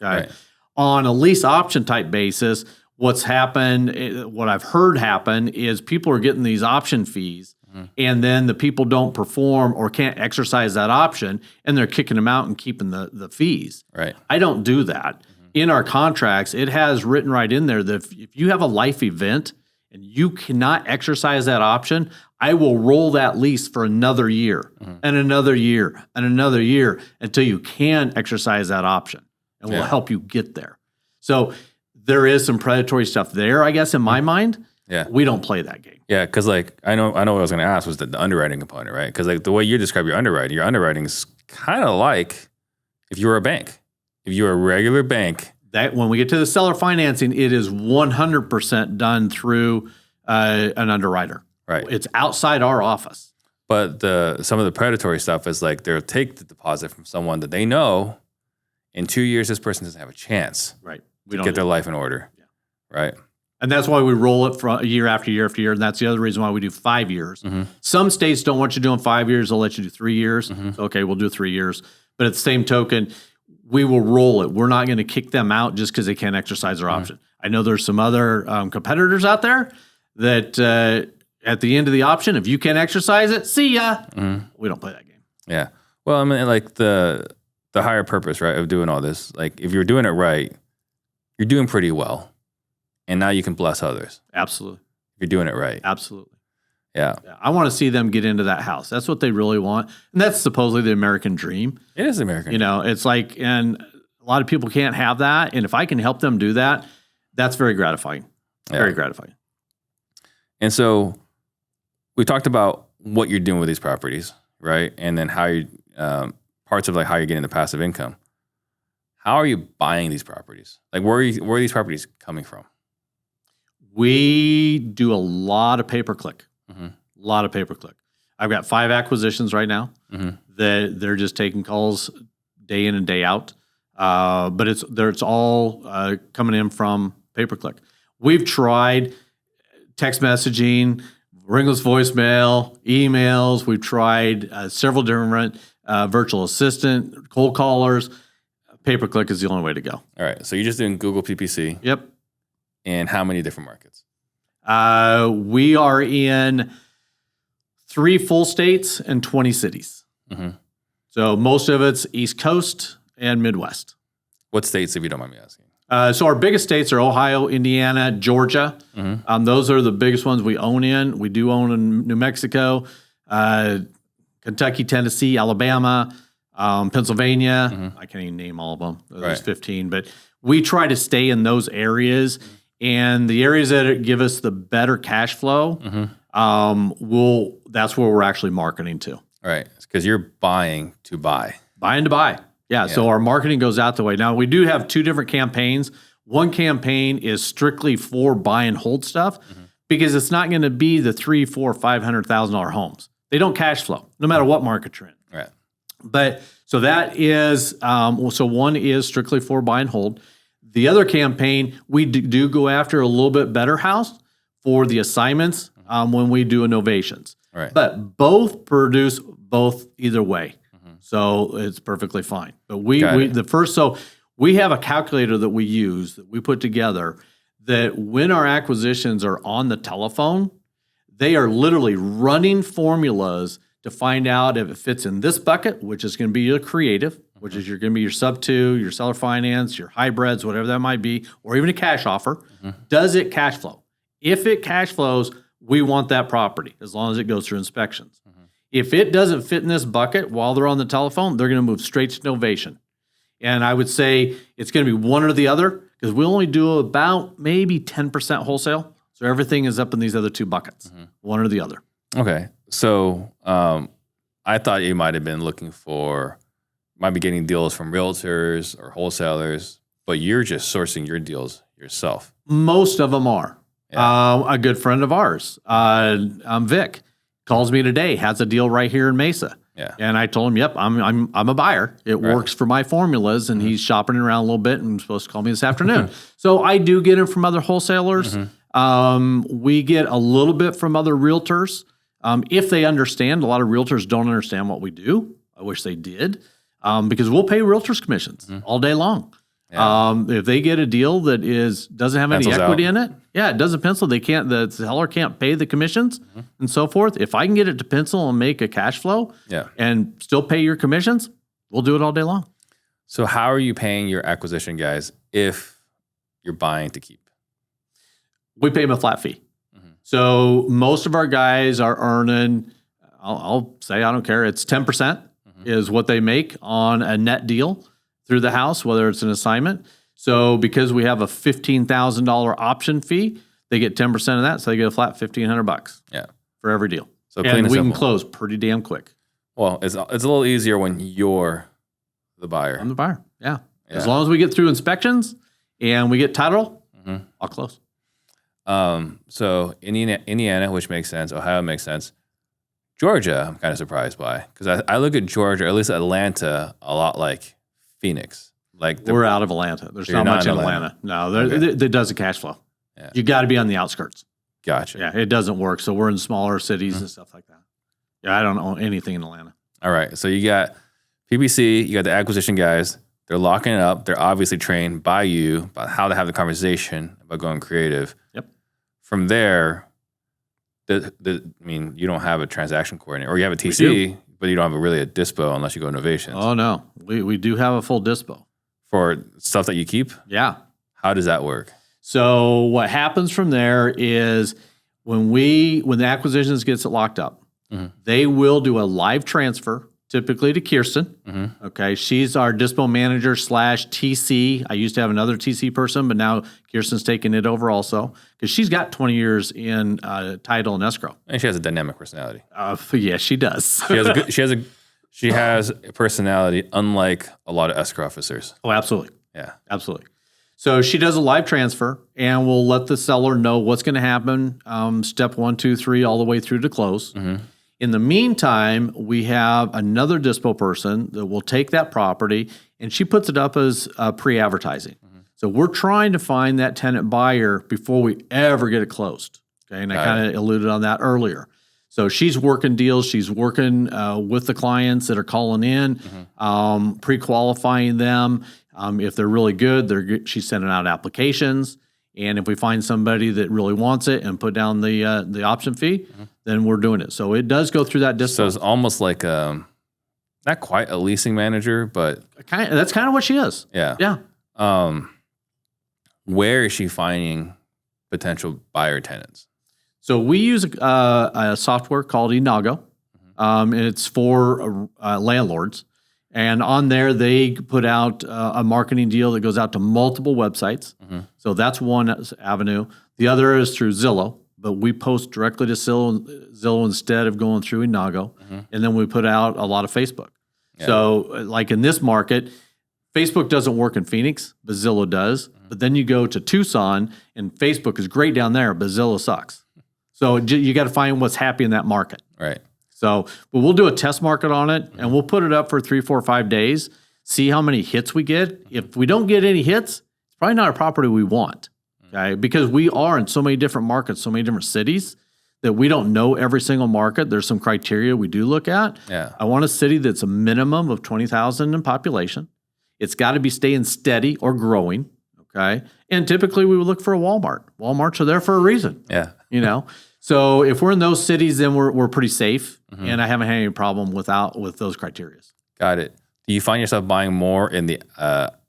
A: Okay.
B: Right.
A: On a lease option type basis, what's happened, what I've heard happen is people are getting these option fees and then the people don't perform or can't exercise that option and they're kicking them out and keeping the fees.
B: Right.
A: I don't do that. In our contracts, it has written right in there that if you have a life event and you cannot exercise that option, I will roll that lease for another year and another year and another year until you can exercise that option and we'll help you get there. So there is some predatory stuff there, I guess, in my mind.
B: Yeah.
A: We don't play that game.
B: Yeah, because like I know what I was going to ask was the underwriting component, right? Because like the way you describe your underwriting is kind of like if you were a bank, if you were a regular bank.
A: That when we get to the seller financing, it is 100% done through an underwriter.
B: Right.
A: It's outside our office.
B: But some of the predatory stuff is like they'll take the deposit from someone that they know in 2 years this person doesn't have a chance.
A: Right.
B: We don't get their life in order. Yeah. Right.
A: And that's why we roll it from year after year after year. And that's the other reason why we do 5 years. Some states don't want you doing 5 years. They'll let you do 3 years. So, okay, we'll do 3 years. But at the same token, we will roll it. We're not going to kick them out just because they can't exercise their option. I know there's some other competitors out there that at the end of the option, if you can't exercise it, see ya. We don't play that game.
B: Yeah. Well, I mean, like the higher purpose, right, of doing all this, like if you're doing it right, you're doing pretty well. And now you can bless others.
A: Absolutely.
B: If you're doing it right.
A: Absolutely.
B: Yeah.
A: I want to see them get into that house. That's what they really want. And that's supposedly the American dream.
B: It is American.
A: You know, it's like, and a lot of people can't have that. And if I can help them do that, that's very gratifying. Very gratifying.
B: And so we talked about what you're doing with these properties, right? And then how you, parts of like how you're getting the passive income. How are you buying these properties? Like where are these properties coming from?
A: We do a lot of pay-per-click. A lot of pay-per-click. I've got 5 acquisitions right now that they're just taking calls day in and day out. But it's all coming in from pay-per-click. We've tried text messaging, ringless voicemail, emails. We've tried several different virtual assistant, cold callers. Pay-per-click is the only way to go.
B: All right. So you're just doing Google PPC.
A: Yep.
B: And how many different markets?
A: We are in 3 full states and 20 cities. So most of it's East Coast and Midwest.
B: What states, if you don't mind me asking?
A: So our biggest states are Ohio, Indiana, Georgia. Those are the biggest ones we own in. We do own in New Mexico, Kentucky, Tennessee, Alabama, Pennsylvania. I can't even name all of them. There's 15, but we try to stay in those areas. And the areas that give us the better cash flow, that's where we're actually marketing to.
B: Right. Because you're buying to buy.
A: Buying to buy. Yeah, so our marketing goes out the way. Now, we do have 2 different campaigns. One campaign is strictly for buy and hold stuff because it's not going to be the $300,000, $400,000, $500,000 homes. They don't cash flow, no matter what market you're in.
B: Right.
A: But so that is, so one is strictly for buy and hold. The other campaign, we do go after a little bit better house for the assignments when we do innovations.
B: Right.
A: But both produce both either way. So it's perfectly fine. But we have a calculator that we use that we put together that when our acquisitions are on the telephone, they are literally running formulas to find out if it fits in this bucket, which is going to be your creative, which is going to be your sub 2, your seller finance, your hybrids, whatever that might be, or even a cash offer. Does it cash flow? If it cash flows, we want that property as long as it goes through inspections. If it doesn't fit in this bucket while they're on the telephone, they're going to move straight to novation. And I would say it's going to be one or the other because we only do about maybe 10% wholesale. So everything is up in these other 2 buckets, one or the other.
B: Okay. So I thought you might have been might be getting deals from realtors or wholesalers, but you're just sourcing your deals yourself.
A: Most of them are. Yeah. A good friend of ours, Vic, calls me today, has a deal right here in Mesa.
B: Yeah.
A: And I told him, yep, I'm a buyer. It works for my formulas, and he's shopping around a little bit and supposed to call me this afternoon. So I do get it from other wholesalers. We get a little bit from other realtors. If they understand, a lot of realtors don't understand what we do. I wish they did, because we'll pay realtors commissions all day long. Yeah. If they get a deal that doesn't have any equity in it, it doesn't pencil. The seller can't pay the commissions and so forth. If I can get it to pencil and make a cash flow and still pay your commissions, we'll do it all day long.
B: So how are you paying your acquisition guys if you're buying to keep?
A: We pay them a flat fee. So most of our guys are earning, I'll say, I don't care, it's 10% is what they make on a net deal through the house, whether it's an assignment. So because we have a $15,000 option fee, they get 10% of that. So they get a flat $1,500 for every deal.
B: So
A: and we can close pretty damn quick.
B: Well, it's a little easier when you're the buyer.
A: I'm the buyer. Yeah. As long as we get through inspections and we get title, I'll close.
B: So Indiana, which makes sense. Ohio makes sense. Georgia, I'm kind of surprised by, because I look at Georgia, or at least Atlanta, a lot like Phoenix. Like
A: we're out of Atlanta. There's not much in Atlanta. No, it doesn't cash flow. Yeah. You got to be on the outskirts.
B: Gotcha.
A: Yeah, it doesn't work. So we're in smaller cities and stuff like that. Yeah, I don't own anything in Atlanta.
B: All right. So you got PPC, you got the acquisition guys. They're locking it up. They're obviously trained by you about how to have the conversation about going creative.
A: Yep.
B: From there, I mean, you don't have a transaction coordinator, or you have a TC, but you don't have really a dispo unless you go innovations.
A: Oh, no. We do have a full dispo.
B: For stuff that you keep?
A: Yeah.
B: How does that work?
A: So what happens from there is when the acquisitions gets it locked up, they will do a live transfer, typically to Kirsten. Okay. She's our dispo manager / TC. I used to have another TC person, but now Kirsten's taking it over also because she's got 20 years in title and escrow.
B: And she has a dynamic personality.
A: Yeah, she does.
B: She has a personality unlike a lot of escrow officers.
A: Oh, absolutely.
B: Yeah.
A: Absolutely. So she does a live transfer, and we'll let the seller know what's going to happen, step 1, 2, 3, all the way through to close. In the meantime, we have another dispo person that will take that property, and she puts it up as pre-advertising. So we're trying to find that tenant buyer before we ever get it closed. Okay, and I kind of alluded on that earlier. So she's working deals. She's working with the clients that are calling in, pre-qualifying them. If they're really good, she's sending out applications. And if we find somebody that really wants it and put down the option fee, then we're doing it. So it does go through that dispo.
B: So it's almost like not quite a leasing manager, but
A: that's kind of what she is.
B: Yeah.
A: Yeah.
B: where is she finding potential buyer tenants?
A: So we use a software called Inago. And it's for landlords. And on there, they put out a marketing deal that goes out to multiple websites. So that's one avenue. The other is through Zillow, but we post directly to Zillow instead of going through Inago. And then we put out a lot of Facebook. So like in this market, Facebook doesn't work in Phoenix, but Zillow does. But then you go to Tucson, and Facebook is great down there, but Zillow sucks. So you got to find what's happy in that market.
B: Right.
A: So, but we'll do a test market on it, and we'll put it up for 3, 4, 5 days, see how many hits we get. If we don't get any hits, it's probably not a property we want, okay? Because we are in so many different markets, so many different cities, that we don't know every single market. There's some criteria we do look at.
B: Yeah.
A: I want a city that's a minimum of 20,000 in population. It's got to be staying steady or growing, okay? And typically we would look for a Walmart. Walmarts are there for a reason.
B: Yeah.
A: You know? So if we're in those cities, then we're pretty safe, and I haven't had any problem with those criteria.
B: Got it. Do you find yourself buying more in the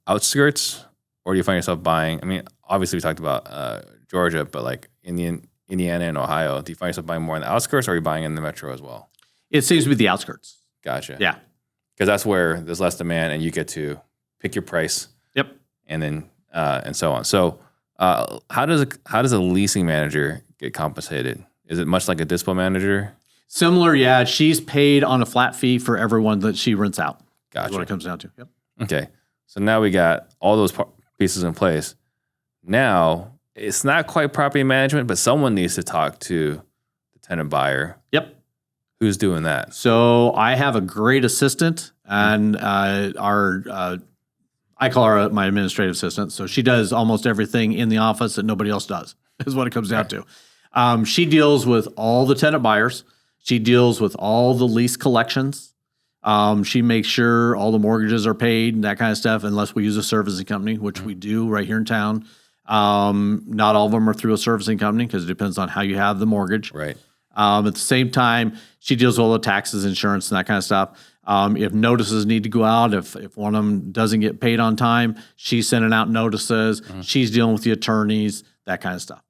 B: outskirts, or do you find yourself buying? I mean, obviously we talked about Georgia, but like Indiana and Ohio, do you find yourself buying more in the outskirts, or are you buying in the metro as well?
A: It seems to be the outskirts.
B: Gotcha.
A: Yeah.
B: Because that's where there's less demand, and you get to pick your price.
A: Yep.
B: And then and so on. So how does a leasing manager get compensated? Is it much like a dispo manager?
A: Similar, yeah. She's paid on a flat fee for everyone that she rents out.
B: Gotcha.
A: That's what it comes down to. Yep.
B: Okay. So now we got all those pieces in place. Now it's not quite property management, but someone needs to talk to the tenant buyer.
A: Yep.
B: Who's doing that?
A: So I have a great assistant, and I call her my administrative assistant. So she does almost everything in the office that nobody else does, is what it comes down to. She deals with all the tenant buyers. She deals with all the lease collections. She makes sure all the mortgages are paid and that kind of stuff, unless we use a servicing company, which we do right here in town. Not all of them are through a servicing company because it depends on how you have the mortgage.
B: Right.
A: At the same time, she deals with all the taxes, insurance, and that kind of stuff. If notices need to go out, if one of them doesn't get paid on time, she's sending out notices. She's dealing with the attorneys, that kind of stuff.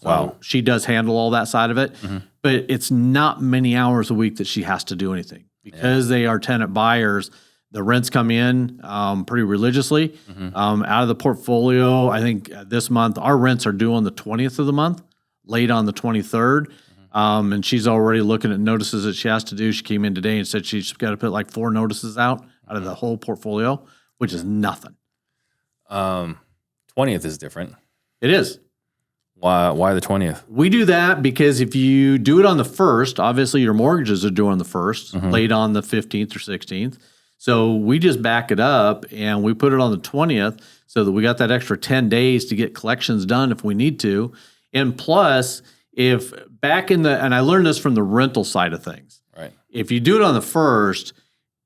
A: So
B: Wow.
A: she does handle all that side of it, but it's not many hours a week that she has to do anything because they are tenant buyers. The rents come in pretty religiously out of the portfolio. I think this month our rents are due on the 20th of the month, late on the 23rd. And she's already looking at notices that she has to do. She came in today and said she's got to put like 4 notices out of the whole portfolio, which is nothing.
B: 20th is different.
A: It is.
B: Why the 20th?
A: We do that because if you do it on the 1st, obviously your mortgages are due on the 1st, late on the 15th or 16th. So we just back it up and we put it on the 20th so that we got that extra 10 days to get collections done if we need to. And plus, if back in and I learned this from the rental side of things.
B: Right.
A: If you do it on the 1st,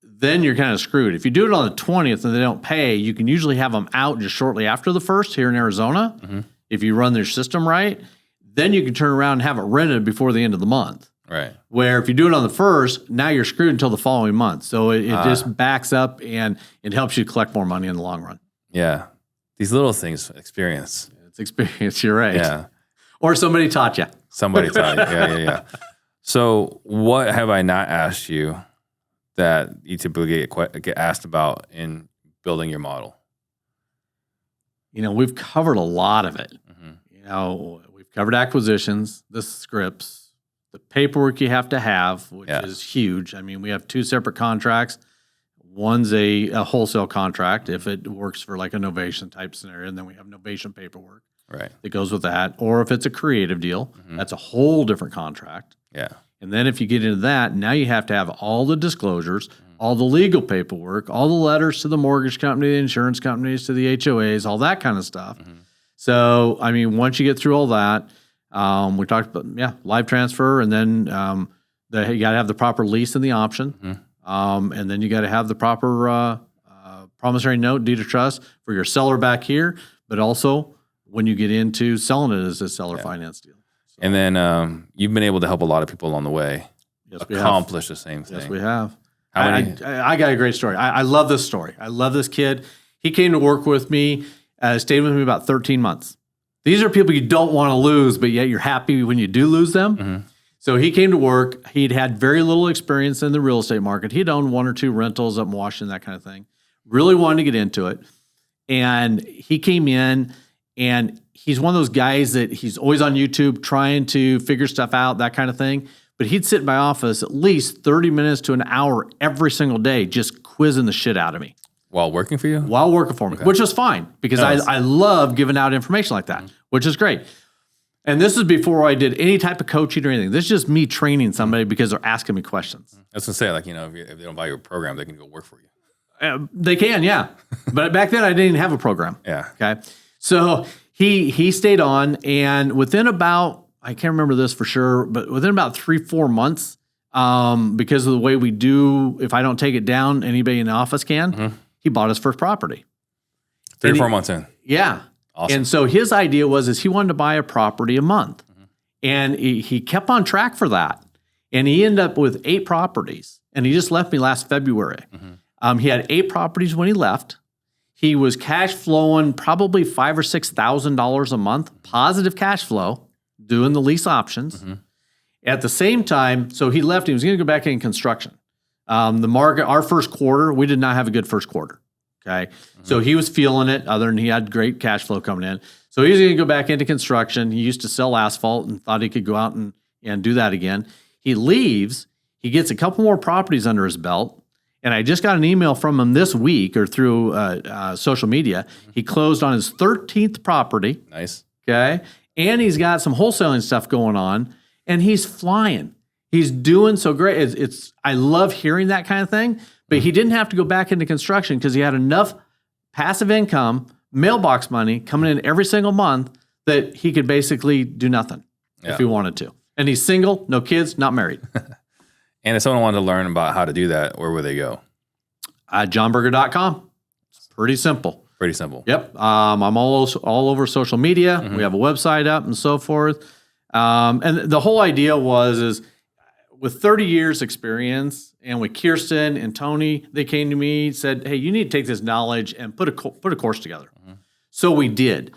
A: then you're kind of screwed. If you do it on the 20th and they don't pay, you can usually have them out just shortly after the 1st here in Arizona. If you run their system right, then you can turn around and have it rented before the end of the month.
B: Right.
A: Where if you do it on the 1st, now you're screwed until the following month. So it just backs up and it helps you collect more money in the long run.
B: Yeah. These little things, experience.
A: It's experience, you're right.
B: Yeah.
A: Or somebody taught you.
B: Somebody taught you. Yeah. So what have I not asked you that you typically get asked about in building your model?
A: You know, we've covered a lot of it. You know, we've covered acquisitions, the scripts, the paperwork you have to have, which is huge. I mean, we have 2 separate contracts. One's a wholesale contract if it works for like a novation type scenario, and then we have novation paperwork that goes with that. Or if it's a creative deal, that's a whole different contract.
B: Yeah.
A: And then if you get into that, now you have to have all the disclosures, all the legal paperwork, all the letters to the mortgage company, the insurance companies, to the HOAs, all that kind of stuff. So, I mean, once you get through all that, we talked about, live transfer, and then you got to have the proper lease and the option. And then you got to have the proper promissory note, deed of trust for your seller back here, but also when you get into selling it as a seller finance deal. So,
B: and then you've been able to help a lot of people along the way accomplish the same thing.
A: Yes, we have.
B: How many?
A: I got a great story. I love this story. I love this kid. He came to work with me Stayed with me about 13 months. These are people you don't want to lose, but yet you're happy when you do lose them. So he came to work. He'd had very little experience in the real estate market. He'd owned 1 or 2 rentals up in Washington, that kind of thing. Really wanted to get into it. And he came in, and he's one of those guys that he's always on YouTube trying to figure stuff out, that kind of thing. But he'd sit in my office at least 30 minutes to an hour every single day just quizzing the shit out of me.
B: While working for you?
A: While working for me, which was fine because I love giving out information like that, which is great. And this is before I did any type of coaching or anything. This is just me training somebody because they're asking me questions.
B: I was going to say, like, if they don't buy your program, they can go work for you.
A: They can, yeah. But back then I didn't have a program.
B: Yeah.
A: Okay. So he stayed on, and within about, I can't remember this for sure, but within about 3-4 months, because of the way we do, if I don't take it down, anybody in the office can, he bought his first property.
B: 3 or 4 months in.
A: Yeah.
B: Awesome.
A: And so his idea was he wanted to buy a property a month. And he kept on track for that. And he ended up with 8 properties. And he just left me last February. He had 8 properties when he left. He was cash flowing probably $5,000 or $6,000 a month, positive cash flow, doing the lease options. At the same time, so he left. He was going to go back in construction. The market, our first quarter, we did not have a good first quarter. Okay. So he was feeling it, other than he had great cash flow coming in. So he was going to go back into construction. He used to sell asphalt and thought he could go out and do that again. He leaves. He gets a couple more properties under his belt. And I just got an email from him this week or through social media. He closed on his 13th property.
B: Nice.
A: Okay. And he's got some wholesaling stuff going on, and he's flying. He's doing so great. I love hearing that kind of thing, but he didn't have to go back into construction because he had enough passive income, mailbox money coming in every single month that he could basically do nothing if he wanted to. And he's single, no kids, not married.
B: And if someone wanted to learn about how to do that, where would they go?
A: JonBurgher.com. It's pretty simple.
B: Pretty simple.
A: Yep. I'm all over social media. We have a website up and so forth. And the whole idea is with 30 years experience, and with Kirsten and Tony, they came to me, said, hey, you need to take this knowledge and put a course together. So we did.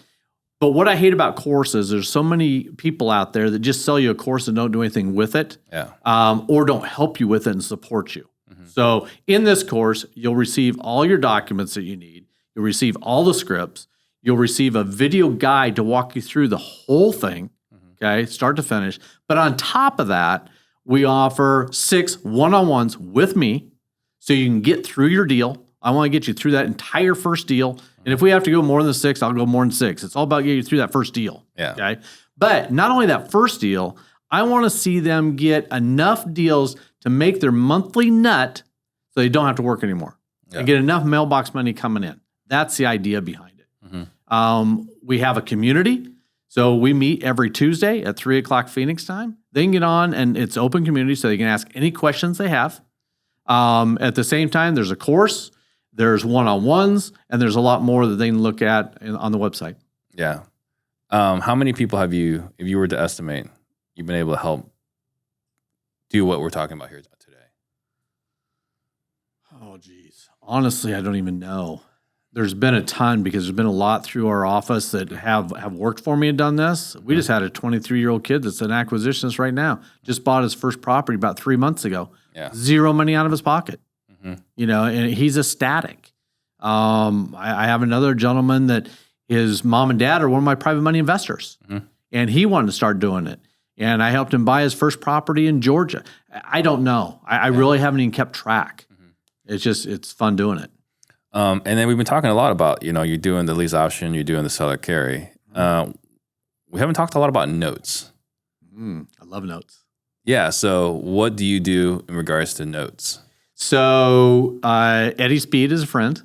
A: But what I hate about courses, there's so many people out there that just sell you a course and don't do anything with it, or don't help you with it and support you. So in this course, you'll receive all your documents that you need. You'll receive all the scripts. You'll receive a video guide to walk you through the whole thing, okay, start to finish. But on top of that, we offer 6 one-on-ones with me so you can get through your deal. I want to get you through that entire first deal. And if we have to go more than 6, I'll go more than 6. It's all about getting you through that first deal. Okay. But not only that first deal, I want to see them get enough deals to make their monthly nut so they don't have to work anymore. And get enough mailbox money coming in. That's the idea behind it. We have a community. So we meet every Tuesday at 3 o'clock Phoenix time. They can get on, and it's open community, so they can ask any questions they have. At the same time, there's a course, there's one-on-ones, and there's a lot more that they can look at on the website.
B: Yeah. How many people have you, if you were to estimate, you've been able to help do what we're talking about here today?
A: Oh, geez. Honestly, I don't even know. There's been a ton because there's been a lot through our office that have worked for me and done this. We just had a 23-year-old kid that's an acquisitionist right now. Just bought his first property about 3 months ago. Zero money out of his pocket. You know, and he's ecstatic. I have another gentleman that his mom and dad are one of my private money investors. And he wanted to start doing it. And I helped him buy his first property in Georgia. I don't know. I really haven't even kept track. It's fun doing it.
B: And then we've been talking a lot about, you're doing the lease option, you're doing the seller carry. We haven't talked a lot about notes.
A: I love notes.
B: Yeah. So what do you do in regards to notes?
A: So Eddie Speed is a friend.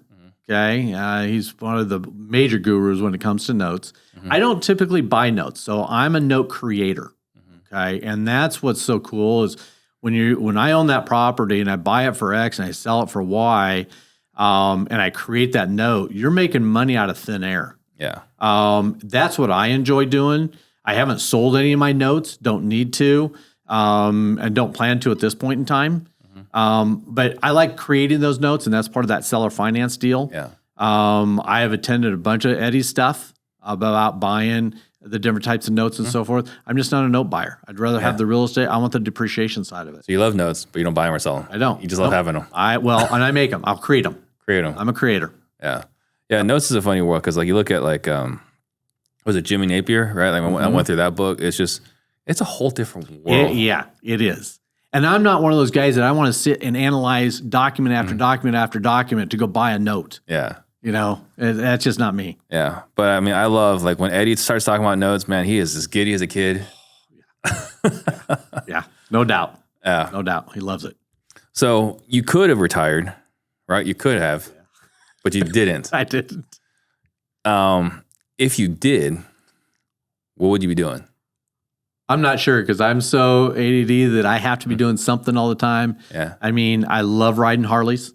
A: Okay. He's one of the major gurus when it comes to notes. I don't typically buy notes. So I'm a note creator. Okay. And that's what's so cool is when I own that property and I buy it for X and I sell it for Y, and I create that note, you're making money out of thin air.
B: Yeah.
A: That's what I enjoy doing. I haven't sold any of my notes, don't need to, and don't plan to at this point in time. But I like creating those notes, and that's part of that seller finance deal.
B: Yeah.
A: I have attended a bunch of Eddie's stuff about buying the different types of notes and so forth. I'm just not a note buyer. I'd rather have the real estate. I want the depreciation side of it.
B: So you love notes, but you don't buy them or sell them.
A: I don't.
B: You just love having them.
A: And I make them. I'll create them.
B: Create them.
A: I'm a creator.
B: Yeah. Yeah. Notes is a funny world because like you look at like, was it Jimmy Napier, right? Like I went through that book. It's a whole different world.
A: It is. And I'm not one of those guys that I want to sit and analyze document after document after document to go buy a note.
B: Yeah.
A: That's just not me.
B: Yeah. But I mean, I love like when Eddie starts talking about notes, man, he is as giddy as a kid.
A: Yeah. No doubt.
B: Yeah.
A: No doubt. He loves it.
B: So you could have retired, right? You could have, but you didn't.
A: I didn't.
B: If you did, what would you be doing?
A: I'm not sure because I'm so ADD that I have to be doing something all the time.
B: Yeah.
A: I mean, I love riding Harleys.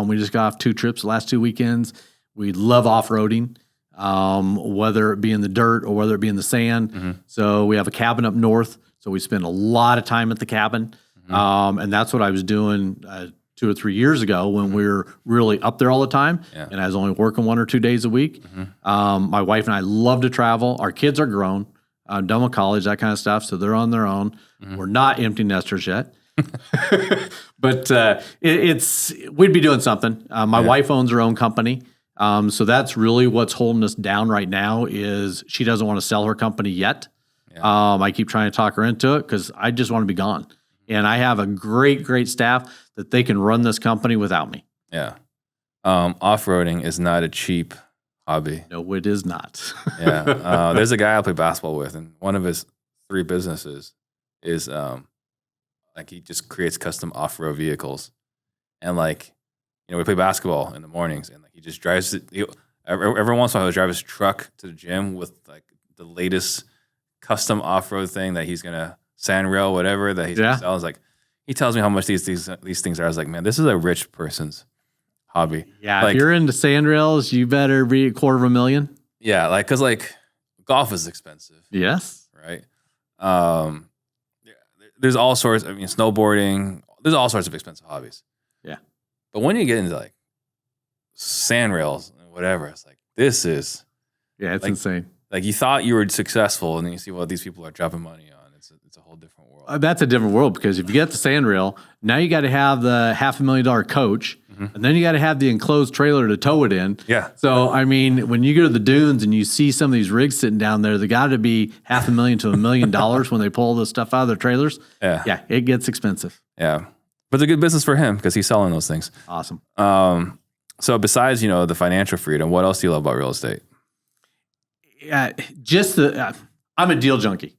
A: We just got off 2 trips the last 2 weekends. We love off-roading, whether it be in the dirt or whether it be in the sand. So we have a cabin up north. So we spend a lot of time at the cabin. And that's what I was doing 2 or 3 years ago when we were really up there all the time.
B: Yeah.
A: And I was only working 1 or 2 days a week. My wife and I love to travel. Our kids are grown. I'm done with college, that kind of stuff. So they're on their own. We're not empty nesters yet. But we'd be doing something. My wife owns her own company. So that's really what's holding us down right now is she doesn't want to sell her company yet. I keep trying to talk her into it because I just want to be gone. And I have a great, great staff that they can run this company without me.
B: Yeah. Off-roading is not a cheap hobby.
A: No, it is not.
B: Yeah. There's a guy I play basketball with, and one of his 3 businesses is like he just creates custom off-road vehicles. And like, we play basketball in the mornings, and like he just drives it. Every once in a while, he'll drive his truck to the gym with like the latest custom off-road thing that he's gonna sand rail, whatever that he's gonna sell. It's like he tells me how much these things are. I was like, man, this is a rich person's hobby.
A: Yeah,
B: like,
A: if you're into sand rails, you better be $250,000.
B: Yeah, like because like golf is expensive.
A: Yes.
B: Right. There's all sorts. I mean, snowboarding. There's all sorts of expensive hobbies.
A: Yeah.
B: But when you get into like sand rails and whatever, it's like this is.
A: Yeah, it's
B: like,
A: insane.
B: Like you thought you were successful, and then you see what these people are dropping money on. It's a whole different world.
A: That's a different world because if you get the sand rail, now you got to have the $500,000 coach, and then you got to have the enclosed trailer to tow it in.
B: Yeah.
A: So I mean, when you go to the dunes and you see some of these rigs sitting down there, they got to be $500,000 to $1 million when they pull the stuff out of their trailers.
B: Yeah.
A: Yeah, it gets expensive.
B: Yeah. But it's a good business for him because he's selling those things.
A: Awesome.
B: So besides, the financial freedom, what else do you love about real estate?
A: Yeah, just I'm a deal junkie.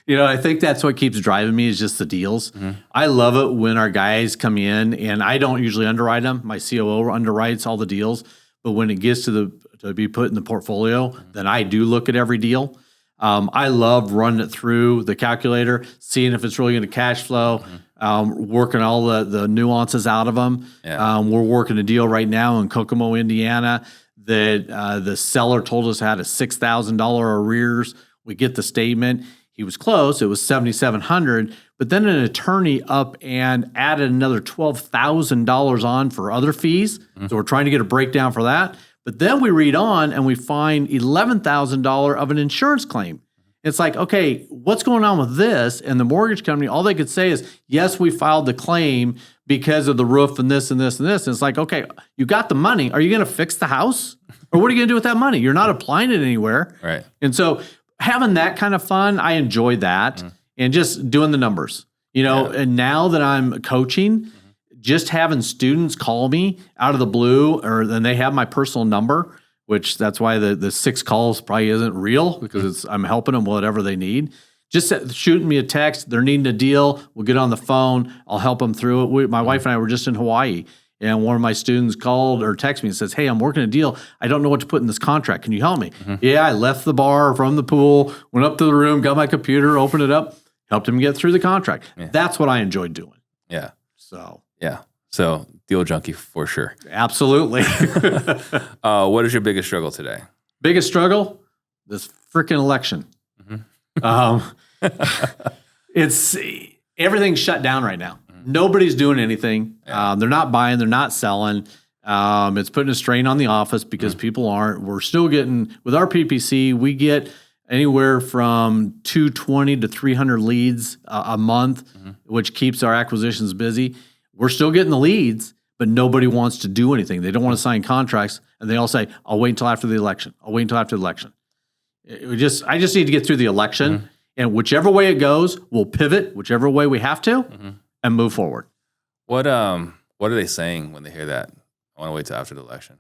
A: I think that's what keeps driving me is just the deals. I love it when our guys come in, and I don't usually underwrite them. My COO underwrites all the deals, but when it gets to be put in the portfolio, then I do look at every deal. I love running it through the calculator, seeing if it's really going to cash flow, working all the nuances out of them.
B: Yeah.
A: We're working a deal right now in Kokomo, Indiana, that the seller told us had a $6,000 arrears. We get the statement. He was close. It was $7,700. But then an attorney up and added another $12,000 on for other fees. So we're trying to get a breakdown for that. But then we read on and we find $11,000 of an insurance claim. It's like, okay, what's going on with this? And the mortgage company, all they could say is, yes, we filed the claim because of the roof and this and this and this. And it's like, okay, you got the money. Are you going to fix the house? Or what are you going to do with that money? You're not applying it anywhere.
B: Right.
A: And so having that kind of fun, I enjoy that. And just doing the numbers, and now that I'm coaching, just having students call me out of the blue, or then they have my personal number, which that's why the 6 calls probably isn't real because I'm helping them whatever they need. Just shooting me a text. They're needing a deal. We'll get on the phone. I'll help them through it. My wife and I were just in Hawaii, and one of my students called or texted me and says, "Hey, I'm working a deal. I don't know what to put in this contract. Can you help me?" Yeah, I left the bar from the pool, went up to the room, got my computer, opened it up, helped him get through the contract. Yeah. That's what I enjoyed doing.
B: Yeah.
A: So.
B: Yeah. So deal junkie for sure.
A: Absolutely.
B: What is your biggest struggle today?
A: Biggest struggle? This freaking election. It's everything's shut down right now. Nobody's doing anything. They're not buying. They're not selling. It's putting a strain on the office because people aren't. We're still getting, with our PPC, we get anywhere from 220 to 300 leads a month, which keeps our acquisitions busy. We're still getting the leads, but nobody wants to do anything. They don't want to sign contracts, and they all say, "I'll wait until after the election. I'll wait until after the election." I just need to get through the election, and whichever way it goes, we'll pivot, whichever way we have to, and move forward.
B: What are they saying when they hear that? I want to wait till after the election.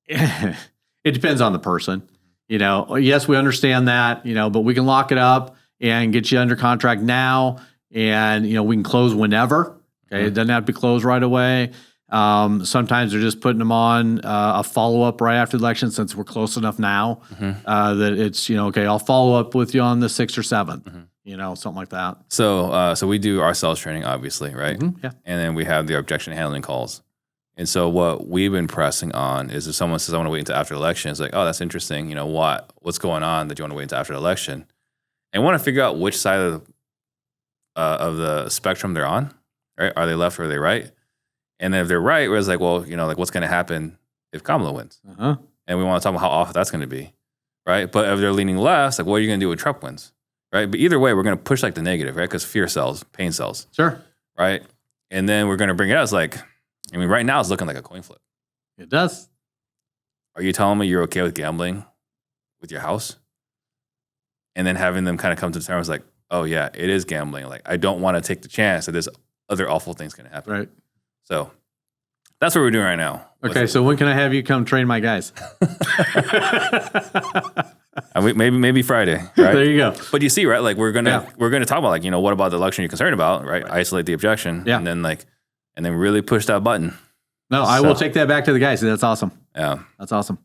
A: It depends on the person. Yes, we understand that, but we can lock it up and get you under contract now, and we can close whenever. Okay, it doesn't have to be closed right away. Sometimes they're just putting them on a follow-up right after the election, since we're close enough now that it's, okay, I'll follow up with you on the 6th or 7th, something like that.
B: So we do our sales training, obviously, right?
A: Yeah.
B: And then we have the objection handling calls. And so what we've been pressing on is if someone says, I want to wait until after the election, it's like, oh, that's interesting. What's going on that you want to wait until after the election? And want to figure out which side of the spectrum they're on, right? Are they left or are they right? And then if they're right, we're like, well, what's going to happen if Kamala wins? And we want to talk about how awful that's going to be, right? But if they're leaning left, like, what are you going to do when Trump wins, right? But either way, we're going to push the negative, right? Because fear sells, pain sells.
A: Sure.
B: Right? And then we're going to bring it out as right now it's looking like a coin flip.
A: It does.
B: Are you telling me you're okay with gambling with your house? And then having them kind of come to the terms oh yeah, it is gambling. I don't want to take the chance that there's other awful things going to happen.
A: Right.
B: So that's what we're doing right now.
A: Okay, so when can I have you come train my guys?
B: Maybe Friday. Right?
A: There you go.
B: But you see, right? We're gonna talk about what about the election you're concerned about, right? Isolate the objection, and then really push that button.
A: No, I will take that back to the guys. That's awesome.
B: Yeah,
A: that's awesome.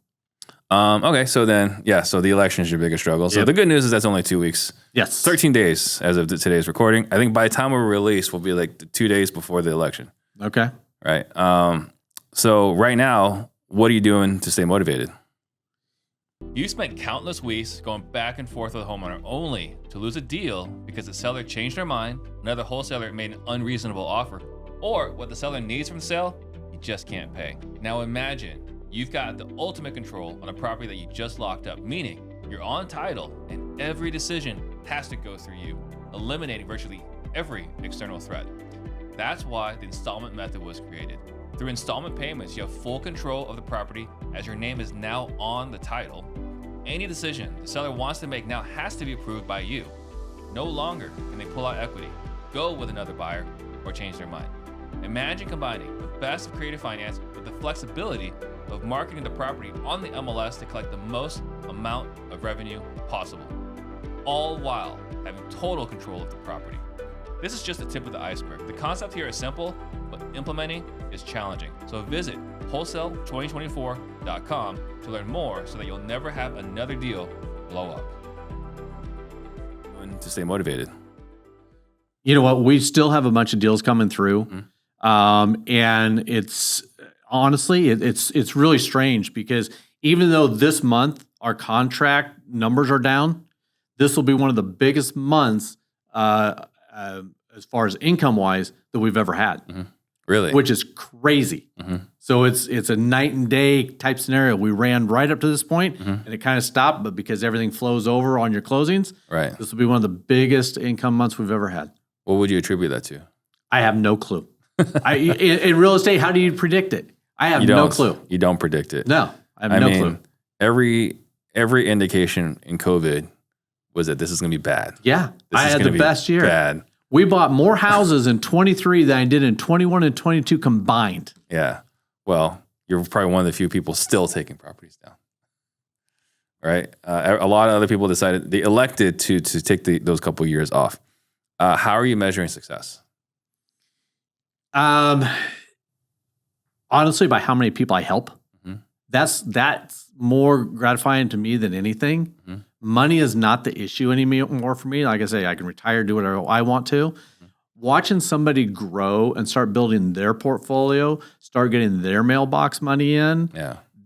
B: Okay, so then so the election is your biggest struggle. So the good news is that's only 2 weeks.
A: Yes,
B: 13 days as of today's recording. I think by the time we release, we'll be the 2 days before the election.
A: Okay.
B: Right. So right now, what are you doing to stay motivated? You spent countless weeks going back and forth with a homeowner only to lose a deal because the seller changed their mind, another wholesaler made an unreasonable offer, or what the seller needs from the sale, you just can't pay. Now imagine you've got the ultimate control on a property that you just locked up, meaning you're on title and every decision has to go through you, eliminating virtually every external threat. That's why the installment method was created. Through installment payments, you have full control of the property as your name is now on the title. Any decision the seller wants to make now has to be approved by you. No longer can they pull out equity, go with another buyer, or change their mind. Imagine combining the best of creative finance with the flexibility of marketing the property on the MLS to collect the most amount of revenue possible, all while having total control of the property. This is just the tip of the iceberg. The concept here is simple, but implementing is challenging. So visit wholesale2024.com to learn more so that you'll never have another deal blow up. And to stay motivated.
A: You know what? We still have a bunch of deals coming through. And it's honestly, it's really strange because even though this month our contract numbers are down, this will be one of the biggest months as far as income wise that we've ever had.
B: Really?
A: Which is crazy. So it's a night and day type scenario. We ran right up to this point and it kind of stopped, but because everything flows over on your closings,
B: right,
A: this will be one of the biggest income months we've ever had.
B: What would you attribute that to?
A: I have no clue. In real estate, how do you predict it? I have no clue.
B: You don't predict it.
A: No, I have no clue.
B: Every indication in COVID was that this is going to be bad.
A: Yeah, I had the best year.
B: Bad.
A: We bought more houses in 23 than I did in 21 and 22 combined.
B: Yeah. Well, you're probably one of the few people still taking properties down. Right? A lot of other people they elected to take those couple years off. How are you measuring success?
A: Honestly, by how many people I help. That's more gratifying to me than anything. Money is not the issue anymore for me. Like I say, I can retire, do whatever I want to. Watching somebody grow and start building their portfolio, start getting their mailbox money in,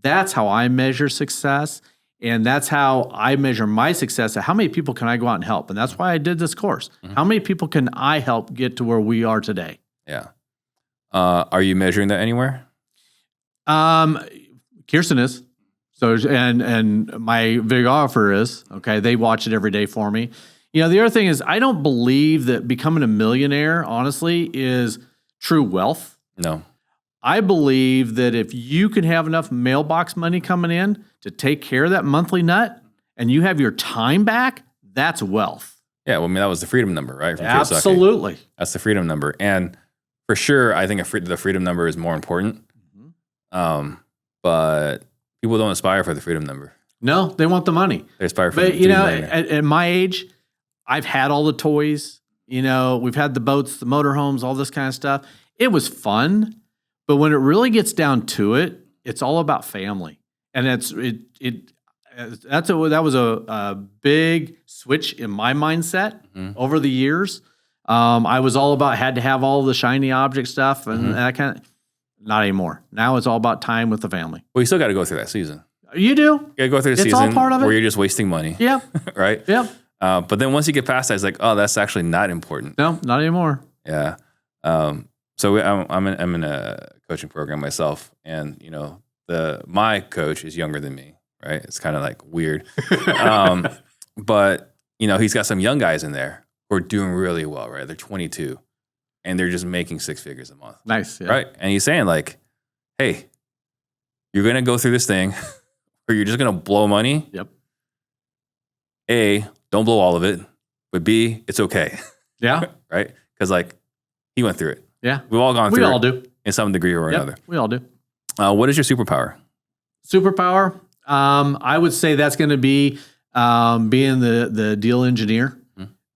A: that's how I measure success. And that's how I measure my success. How many people can I go out and help? And that's why I did this course. How many people can I help get to where we are today?
B: Yeah. Are you measuring that anywhere?
A: Kirsten is. So, and my videographer is, okay. They watch it every day for me. The other thing is I don't believe that becoming a millionaire, honestly, is true wealth.
B: No.
A: I believe that if you can have enough mailbox money coming in to take care of that monthly nut and you have your time back, that's wealth.
B: Yeah, well, I mean, that was the freedom number, right? From Kiyosaki.
A: Absolutely.
B: That's the freedom number. And for sure, I think the freedom number is more important. But people don't aspire for the freedom number.
A: No, they want the money.
B: They aspire for
A: But,
B: the money.
A: at my age, I've had all the toys. We've had the boats, the motorhomes, all this kind of stuff. It was fun. But when it really gets down to it, it's all about family. And that was a big switch in my mindset over the years. I was all about had to have all the shiny object stuff and that kind of. Not anymore. Now it's all about time with the family.
B: Well, you still got to go through that season.
A: You do.
B: You got to go through the season
A: all part of it.
B: where you're just wasting money.
A: Yeah.
B: Right?
A: Yeah.
B: But then once you get past that, it's like, oh, that's actually not important.
A: No, not anymore.
B: Yeah. So I'm in a coaching program myself, and my coach is younger than me, right? It's kind of like weird, but he's got some young guys in there who are doing really well, right? They're 22, and they're just making 6 figures a month.
A: Nice, yeah.
B: Right? And he's saying like, hey, you're gonna go through this thing, or you're just gonna blow money.
A: Yep.
B: A, don't blow all of it, but B, it's okay.
A: Yeah.
B: Right? Because he went through it.
A: Yeah.
B: We've all gone through it.
A: We all do.
B: In some degree or
A: Yep,
B: another.
A: we all do.
B: What is your superpower?
A: Superpower, I would say that's going to be being the deal engineer,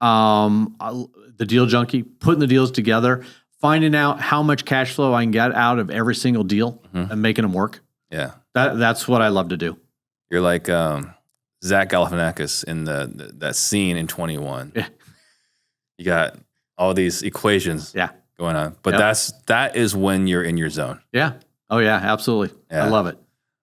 A: the deal junkie, putting the deals together, finding out how much cash flow I can get out of every single deal and making them work.
B: Yeah.
A: That's what I love to do.
B: You're like Zach Galifianakis in that scene in 21.
A: Yeah.
B: You got all these equations going on. But that is when you're in your zone.
A: Yeah. Oh, yeah, absolutely.
B: Yeah.
A: I love it.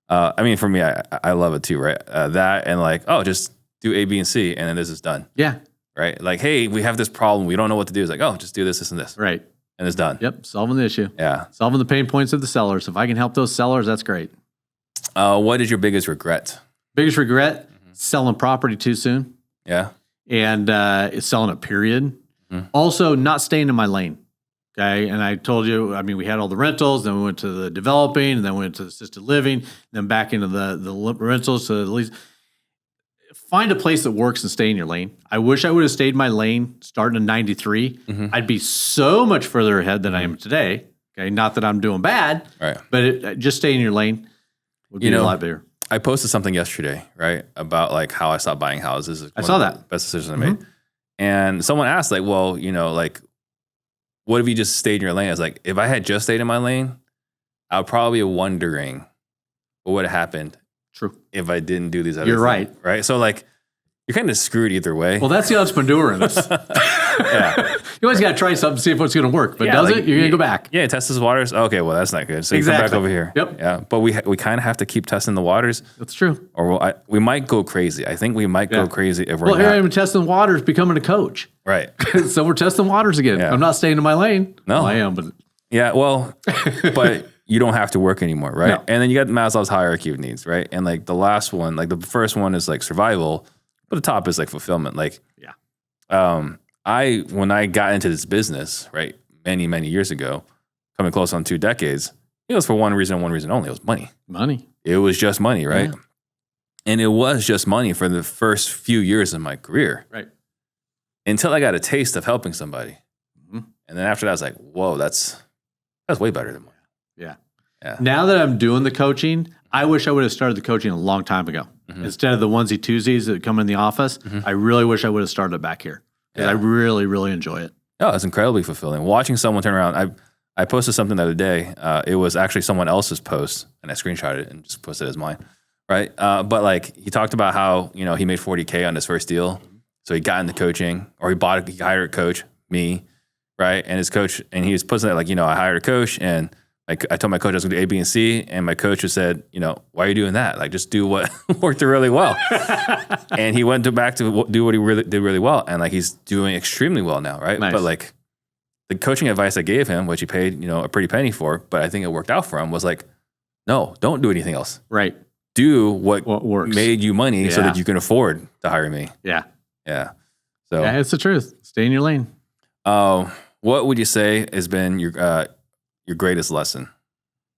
B: I mean, for me, I love it too, right? That and just do A, B, and C, and then this is done.
A: Yeah.
B: Right? Like, hey, we have this problem. We don't know what to do. It's like, oh, just do this, this, and this.
A: Right.
B: And it's done.
A: Yep. Solving the issue.
B: Yeah.
A: Solving the pain points of the sellers. If I can help those sellers, that's great.
B: What is your biggest regret?
A: Biggest regret, selling property too soon.
B: Yeah.
A: And it's selling it, period. Also, not staying in my lane. Okay. And I told you, I mean, we had all the rentals, then we went to the developing, and then we went to the assisted living, then back into the rentals. So at least find a place that works and stay in your lane. I wish I would have stayed in my lane starting in 93. I'd be so much further ahead than I am today. Okay. Not that I'm doing bad,
B: Right.
A: but just stay in your lane would be a lot better.
B: I posted something yesterday, right, about how I stopped buying houses. It's
A: I
B: one
A: saw
B: of
A: that.
B: the best decisions I made. And someone asked, well, what if you just stayed in your lane? I was like, if I had just stayed in my lane, I would probably be wondering what would have happened.
A: True.
B: If I didn't do these other
A: You're
B: things.
A: right.
B: Right? So you're kind of screwed either way.
A: Well, that's the entrepreneur in this.
B: Yeah.
A: You always got to try something, see if it's going to work. But does it? You're going to go back.
B: Yeah, test those waters. Okay, well, that's not good. So you come back over here.
A: Yep.
B: Yeah, but we kind of have to keep testing the waters.
A: That's true.
B: Or we might go crazy. I think we might go crazy if we're
A: Well, here
B: not.
A: I am testing waters, becoming a coach.
B: Right.
A: So we're testing waters again.
B: Yeah.
A: I'm not staying in my lane.
B: No.
A: Well, I am, but
B: Yeah, well, but you don't have to work anymor, right?
A: No.
B: And then you got Maslow's hierarchy of needs, right? And the last one, the first one is survival, but the top is fulfillment. When I got into this business, right, many, many years ago, coming close on 2 decades, it was for one reason and one reason only. It was money.
A: money.
B: It was just money, right?
A: Yeah.
B: And it was just money for the first few years of my career.
A: Right.
B: Until I got a taste of helping somebody. And then after that, I was like, whoa, that's way better than money.
A: Yeah.
B: Yeah.
A: Now that I'm doing the coaching, I wish I would have started the coaching a long time ago. Instead of the onesie twosies that come in the office, I really wish I would have started it back here. Because I really, really enjoy it.
B: Oh, it's incredibly fulfilling. Watching someone turn around. I posted something the other day. It was actually someone else's post, and I screenshotted it and just posted it as mine. Right. But he talked about how, he made $40K on his first deal. So he got into coaching, or he hired a coach, me, right? And his coach, and he was posting that I hired a coach, and I told my coach I was going to do A, B, and C, and my coach just said, why are you doing that? Just do what worked really well. And he went back to do what he did really well, and he's doing extremely well now, right?
A: Nice.
B: But the coaching advice I gave him, which he paid a pretty penny for, but I think it worked out for him, was No, don't do anything else.
A: Right.
B: Do what
A: works.
B: made you money so
A: Yeah.
B: that you can afford to hire me.
A: Yeah.
B: Yeah. So,
A: Yeah, it's the truth. Stay in your lane.
B: what would you say has been your greatest lesson?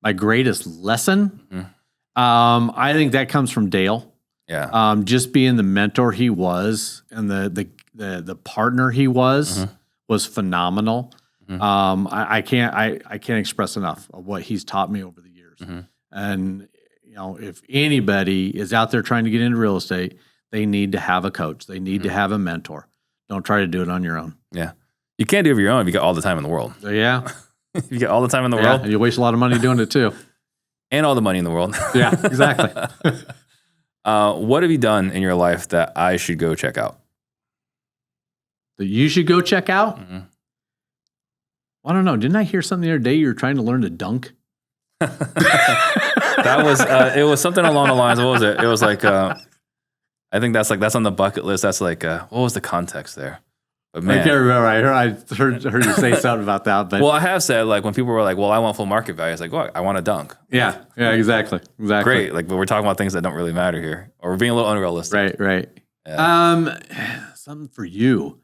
A: My greatest lesson? I think that comes from Dale.
B: Yeah.
A: Just being the mentor he was and the partner he was phenomenal. I can't express enough of what he's taught me over the years. And if anybody is out there trying to get into real estate, they need to have a coach. They need to have a mentor. Don't try to do it on your own.
B: Yeah. You can't do it on your own if you got all the time in the world.
A: So, yeah.
B: If you get all the time in the
A: Yeah.
B: world
A: You waste a lot of money doing it too.
B: and all the money in the world.
A: Yeah, exactly.
B: What have you done in your life that I should go check out?
A: That you should go check out? I don't know. Didn't I hear something the other day you were trying to learn to dunk?
B: That was it was something along the lines. What was it? It was like I think that's on the bucket list. That's like what was the context there? But man,
A: I can't remember. I heard you say something about that. But
B: well, I have said like when people were like, "Well, I want full market value," it's like, "Well, I want a dunk."
A: yeah, exactly.
B: Great. Like, but we're talking about things that don't really matter here, or we're being a little unrealistic.
A: Right.
B: Yeah.
A: Something for you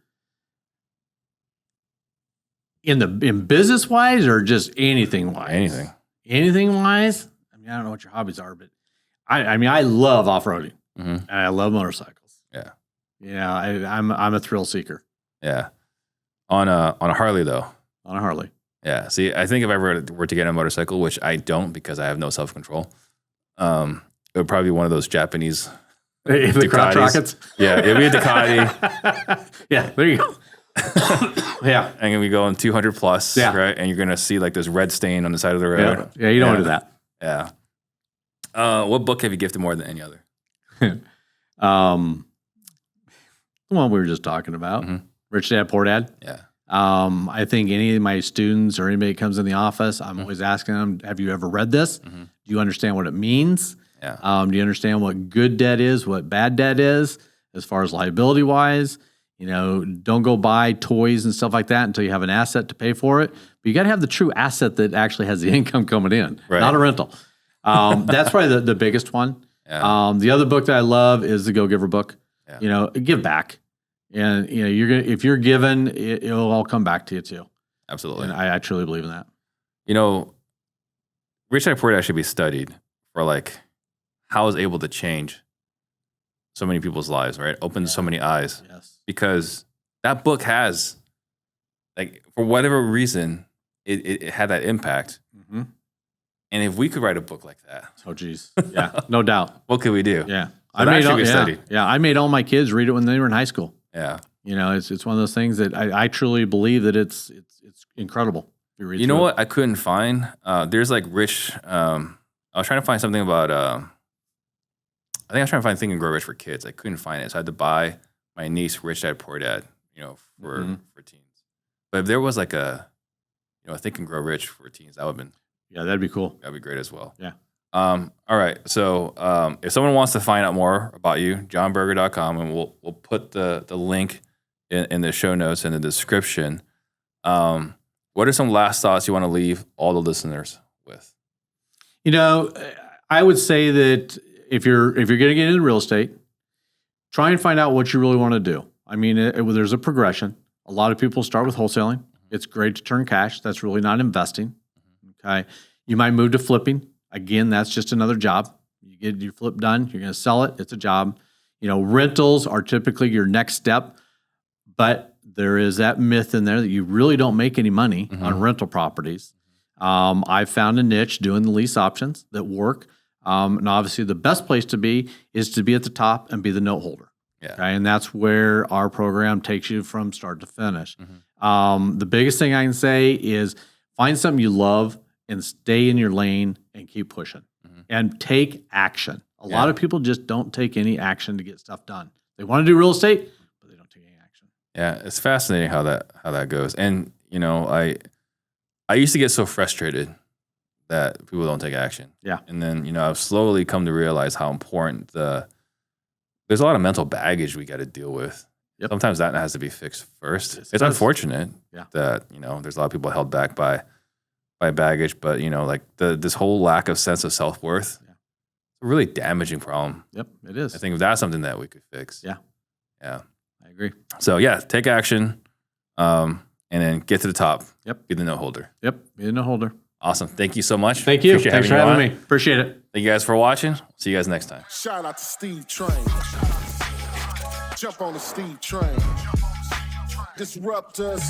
A: in business wise or just anything wise. Anything wise. I mean, I don't know what your hobbies are, but I love off roading and I love motorcycles.
B: Yeah.
A: Yeah, I'm a thrill seeker.
B: Yeah. On a Harley though.
A: On a Harley.
B: Yeah. See, I think if I were to get a motorcycle, which I don't because I have no self-control, it would probably be one of those Japanese
A: The crotch
B: Ducatis.
A: rockets.
B: Yeah, it'd be a Ducati.
A: Yeah, there you go. Yeah.
B: And we go in 200 plus,
A: Yeah.
B: right? And you're going to see like this red stain on the side of the road.
A: Yeah, you don't want to do that.
B: Yeah. What book have you gifted more than any other?
A: The one we were just talking about, Rich Dad, Poor Dad.
B: Yeah.
A: I think any of my students or anybody that comes in the office, I'm always asking them, have you ever read this? Do you understand what it means?
B: Yeah.
A: Do you understand what good debt is, what bad debt is, as far as liability wise? Don't go buy toys and stuff like that until you have an asset to pay for it. But you got to have the true asset that actually has the income coming in,
B: Right.
A: not a rental. That's probably the biggest one.
B: Yeah.
A: The other book that I love is the Go Giver book.
B: Yeah.
A: Give back, and if you're given, it'll all come back to you too.
B: Absolutely.
A: And I truly believe in that.
B: Rich Dad Poor Dad should be studied for like how it's able to change so many people's lives, right? Opens so many eyes.
A: Yes.
B: Because that book has, like, for whatever reason, it had that impact. And if we could write a book like that,
A: Oh, geez. Yeah. No doubt.
B: what could we do?
A: Yeah.
B: that should be studied.
A: Yeah. I made all my kids read it when they were in high school.
B: Yeah.
A: It's one of those things that I truly believe that it's incredible. If you read
B: You know
A: through
B: what I couldn't find? There's like Rich. I was trying to find something about. I think I was trying to find Think and Grow Rich for kids. I couldn't find it, so I had to buy my niece Rich Dad Poor Dad. For teens. But if there was like a, Think and Grow Rich for teens, that would have been.
A: Yeah, that'd be cool.
B: That'd be great as well.
A: Yeah.
B: All right. So if someone wants to find out more about you, jonburgher.com, and we'll put the link in the show notes and the description. What are some last thoughts you want to leave all the listeners with?
A: I would say that if you're going to get into real estate, try and find out what you really want to do. I mean, there's a progression. A lot of people start with wholesaling. It's great to turn cash. That's really not investing. Okay. You might move to flipping. Again, that's just another job. You get your flip done. You're going to sell it. It's a job. Rentals are typically your next step, but there is that myth in there that you really don't make any money on rental properties. I've found a niche doing the lease options that work. And obviously the best place to be is to be at the top and be the note holder.
B: Yeah.
A: Okay. And that's where our program takes you from start to finish. The biggest thing I can say is find something you love and stay in your lane and keep pushing and take action. A lot of people just don't take any action to get stuff done. They want to do real estate, but they don't take any action.
B: Yeah, it's fascinating how that goes. And I used to get so frustrated that people don't take action.
A: Yeah.
B: And then I've slowly come to realize how important there's a lot of mental baggage we got to deal with.
A: Yep.
B: Sometimes that has to be fixed first.
A: Yes, it
B: It's
A: does.
B: unfortunate
A: Yeah.
B: that there's a lot of people held back by by baggage, but like this whole lack of sense of self-worth, it's a really damaging problem.
A: Yep, it is.
B: I think that's something that we could fix.
A: Yeah.
B: Yeah.
A: I agree.
B: So take action, and then get to the top.
A: Yep.
B: Be the note holder.
A: Yep, be the holder.
B: Awesome. Thank you so much.
A: Thank you.
B: Appreciate
A: Thanks for
B: you
A: having
B: on.
A: me. Appreciate it.
B: Thank you guys for watching. See you guys next time.
G: Shout out to Steve Trang. Jump on the Steve Trang. Disruptors.